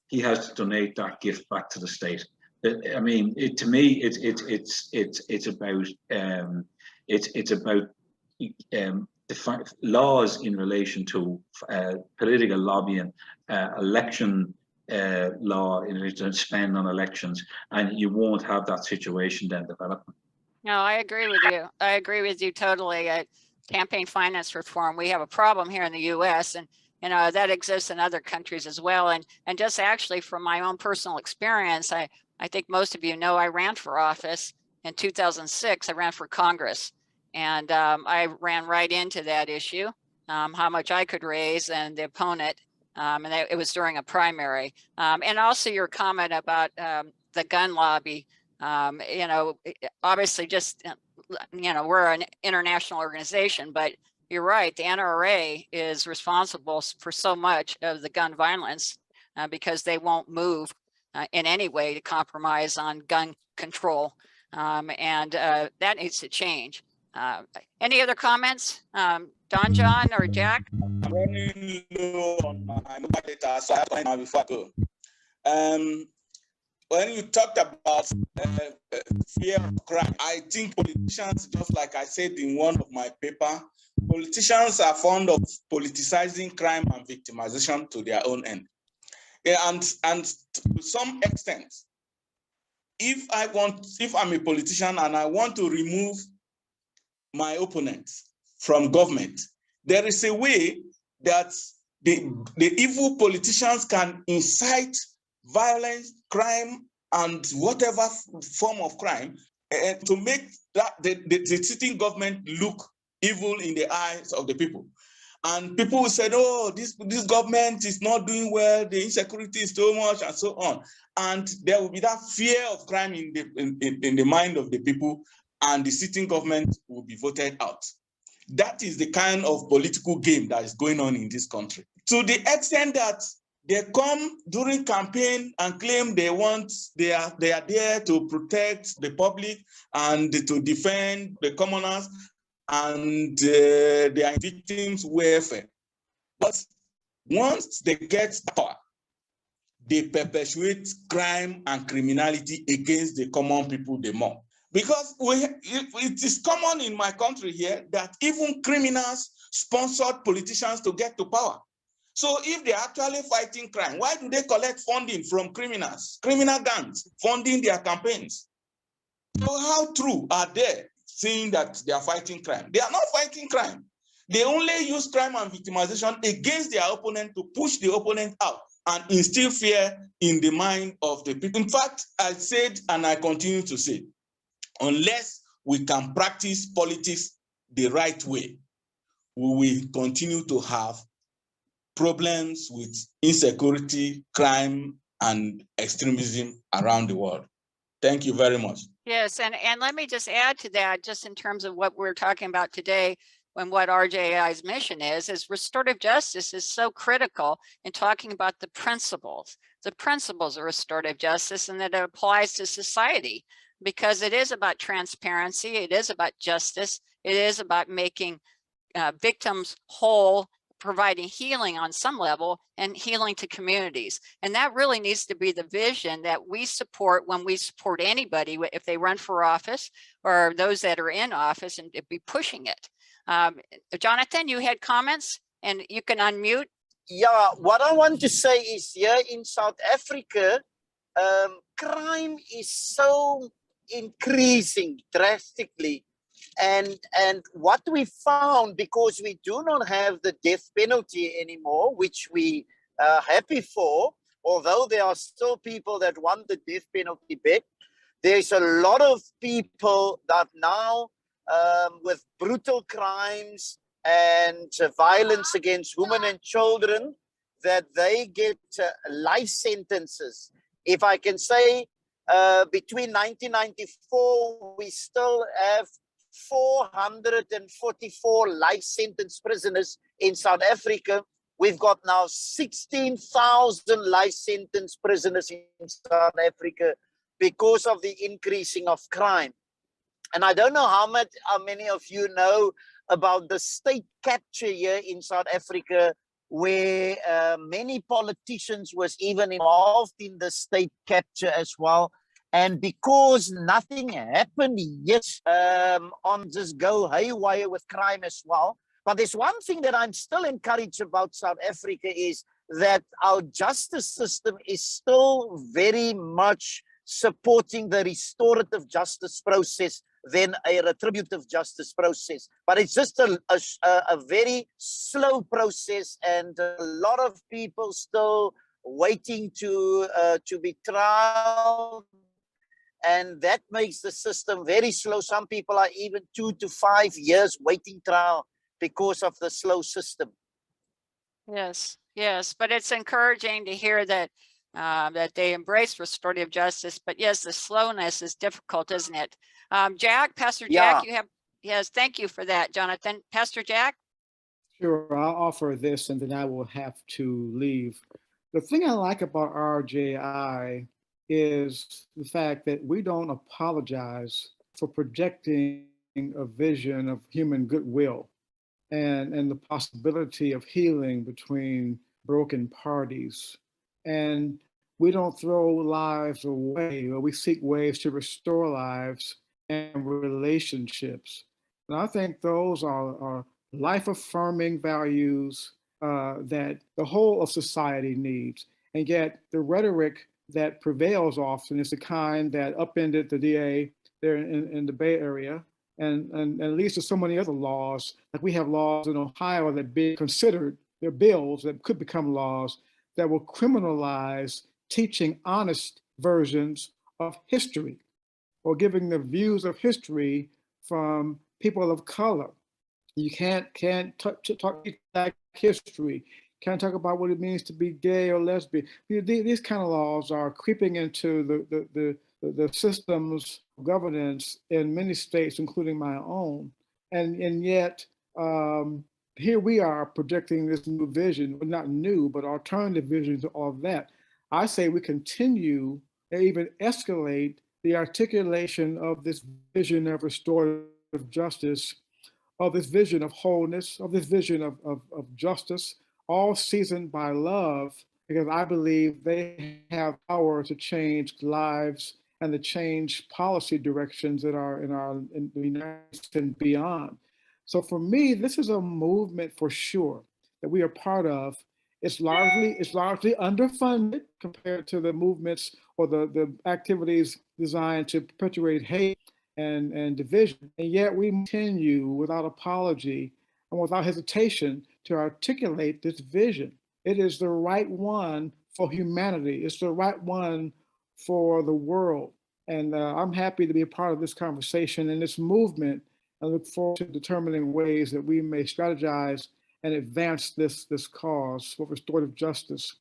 he has to donate that gift back to the state. I mean, to me, it's about the laws in relation to political lobbying, election law in relation to spend on elections, and you won't have that situation then developing. No, I agree with you. I agree with you totally. Campaign finance reform, we have a problem here in the US, and you know that exists in other countries as well. And just actually from my own personal experience, I think most of you know I ran for office in 2006. I ran for Congress, and I ran right into that issue, how much I could raise and the opponent. And it was during a primary. And also your comment about the gun lobby, you know, obviously just, you know, we're an international organization, but you're right. The NRA is responsible for so much of the gun violence because they won't move in any way to compromise on gun control. And that needs to change. Any other comments? John or Jack? I'm running low on my mobile data, so I have to find out before I go. When you talked about fear of crime, I think politicians, just like I said in one of my paper, politicians are fond of politicizing crime and victimization to their own end. Yeah, and to some extent, if I'm a politician and I want to remove my opponent from government, there is a way that the evil politicians can incite violence, crime, and whatever form of crime to make that the sitting government look evil in the eyes of the people. And people will say, oh, this government is not doing well, the insecurity is so much, and so on. And there will be that fear of crime in the mind of the people, and the sitting government will be voted out. That is the kind of political game that is going on in this country. To the extent that they come during campaign and claim they are there to protect the public and to defend the commoners and their victims' welfare. But once they get power, they perpetuate crime and criminality against the common people the more. Because it is common in my country here that even criminals sponsored politicians to get to power. So if they're actually fighting crime, why do they collect funding from criminals, criminal gangs, funding their campaigns? So how true are they saying that they are fighting crime? They are not fighting crime. They only use crime and victimization against their opponent to push the opponent out and instill fear in the mind of the people. In fact, I said, and I continue to say, unless we can practice politics the right way, we will continue to have problems with insecurity, crime, and extremism around the world. Thank you very much. Yes, and let me just add to that, just in terms of what we're talking about today, and what RJI's mission is restorative justice is so critical in talking about the principles of restorative justice, and that it applies to society, because it is about transparency, it is about justice, it is about making victims whole, providing healing on some level, and healing to communities. And that really needs to be the vision that we support when we support anybody, if they run for office or those that are in office, and be pushing it. Jonathan, you had comments, and you can unmute. Yeah, what I want to say is, here in South Africa, crime is so increasing drastically. And what we found, because we do not have the death penalty anymore, which we are happy for, although there are still people that want the death penalty back, there's a lot of people that now, with brutal crimes and violence against women and children, that they get life sentences. If I can say, between 1994, we still have 444 life sentence prisoners in South Africa. We've got now 16,000 life sentence prisoners in South Africa because of the increasing of crime. And I don't know how many of you know about the state capture here in South Africa, where many politicians was even involved in the state capture as well. And because nothing happened yet, on just go haywire with crime as well. But there's one thing that I'm still encouraged about South Africa, is that our justice system is still very much supporting the restorative justice process than a retributive justice process. But it's just a very slow process, and a lot of people still waiting to be tried. And that makes the system very slow. Some people are even 2 to 5 years waiting trial because of the slow system. Yes, yes, but it's encouraging to hear that that they embrace restorative justice. But yes, the slowness is difficult, isn't it? Jack, Pastor Jack, you have, yes, thank you for that, Jonathan. Pastor Jack? Sure, I'll offer this and then I will have to leave. The thing I like about RJI is the fact that we don't apologize for projecting a vision of human goodwill. and the possibility of healing between broken parties. And we don't throw lives away, or we seek ways to restore lives and relationships. And I think those are life-affirming values that the whole of society needs. And yet the rhetoric that prevails often is the kind that upended the DA there in the Bay Area, and leads to so many other laws. Like we have laws in Ohio that being considered, they're bills that could become laws that will criminalize teaching honest versions of history, or giving the views of history from people of color. You can't talk Black history, can't talk about what it means to be gay or lesbian. These kind of laws are creeping into the systems of governance in many states, including my own. And yet, here we are projecting this new vision, well, not new, but alternative vision to all of that. I say we continue and even escalate the articulation of this vision of restorative justice, of this vision of wholeness, of this vision of justice, all seasoned by love, because I believe they have power to change lives and to change policy directions that are in the United States and beyond. So for me, this is a movement for sure that we are part of. It's largely underfunded compared to the movements or the activities designed to perpetuate hate and division. And yet we continue without apology and without hesitation to articulate this vision. It is the right one for humanity. It's the right one for the world. And I'm happy to be a part of this conversation and this movement. I look forward to determining ways that we may strategize and advance this cause for restorative justice.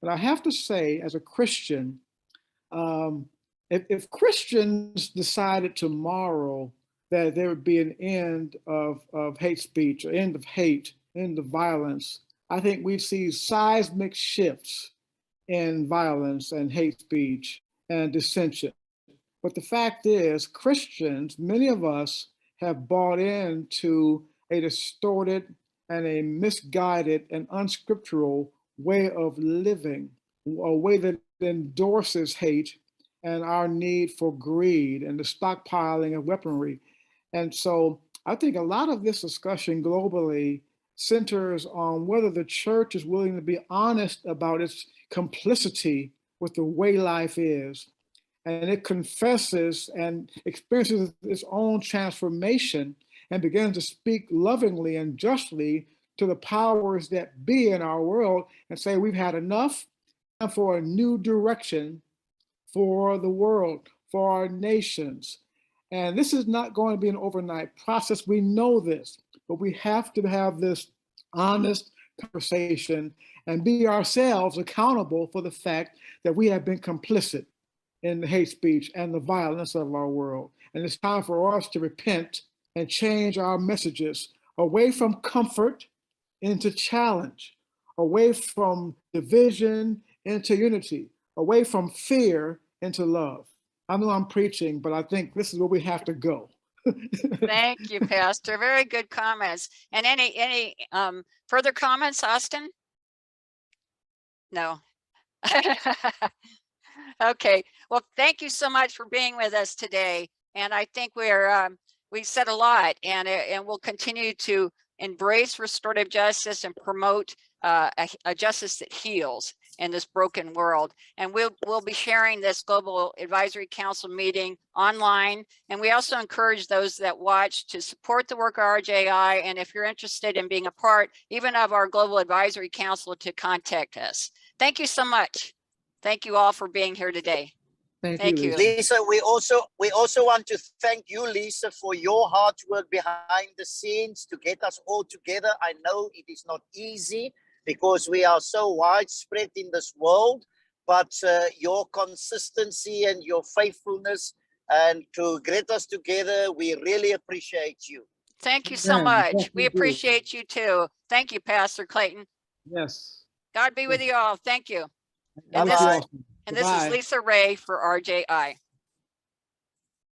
And I have to say, as a Christian, if Christians decided tomorrow that there would be an end of hate speech, or end of hate, end of violence, I think we'd see seismic shifts in violence and hate speech and dissension. But the fact is, Christians, many of us, have bought into a distorted and a misguided and unscriptural way of living, a way that endorses hate and our need for greed and the stockpiling of weaponry. And so I think a lot of this discussion globally centers on whether the church is willing to be honest about its complicity with the way life is. And it confesses and experiences its own transformation and begins to speak lovingly and justly to the powers that be in our world and say, we've had enough, and for a new direction for the world, for our nations. And this is not going to be an overnight process. We know this, but we have to have this honest conversation and be ourselves accountable for the fact that we have been complicit in the hate speech and the violence of our world. And it's time for us to repent and change our messages away from comfort into challenge, away from division into unity, away from fear into love. I know I'm preaching, but I think this is where we have to go. Thank you, Pastor. Very good comments. And any further comments, Austin? No. Okay. Well, thank you so much for being with us today. And I think we said a lot, and we'll continue to embrace restorative justice and promote a justice that heals in this broken world. And we'll be sharing this Global Advisory Council meeting online. And we also encourage those that watch to support the work of RJI. And if you're interested in being a part even of our Global Advisory Council, to contact us. Thank you so much. Thank you all for being here today. Thank you. Lisa, we also want to thank you, Lisa, for your hard work behind the scenes to get us all together. I know it is not easy because we are so widespread in this world, but your consistency and your faithfulness and to get us together, we really appreciate you. Thank you so much. We appreciate you too. Thank you, Pastor Clayton. Yes. God be with you all. Thank you. Bye-bye. And this is Lisa Ray for RJI.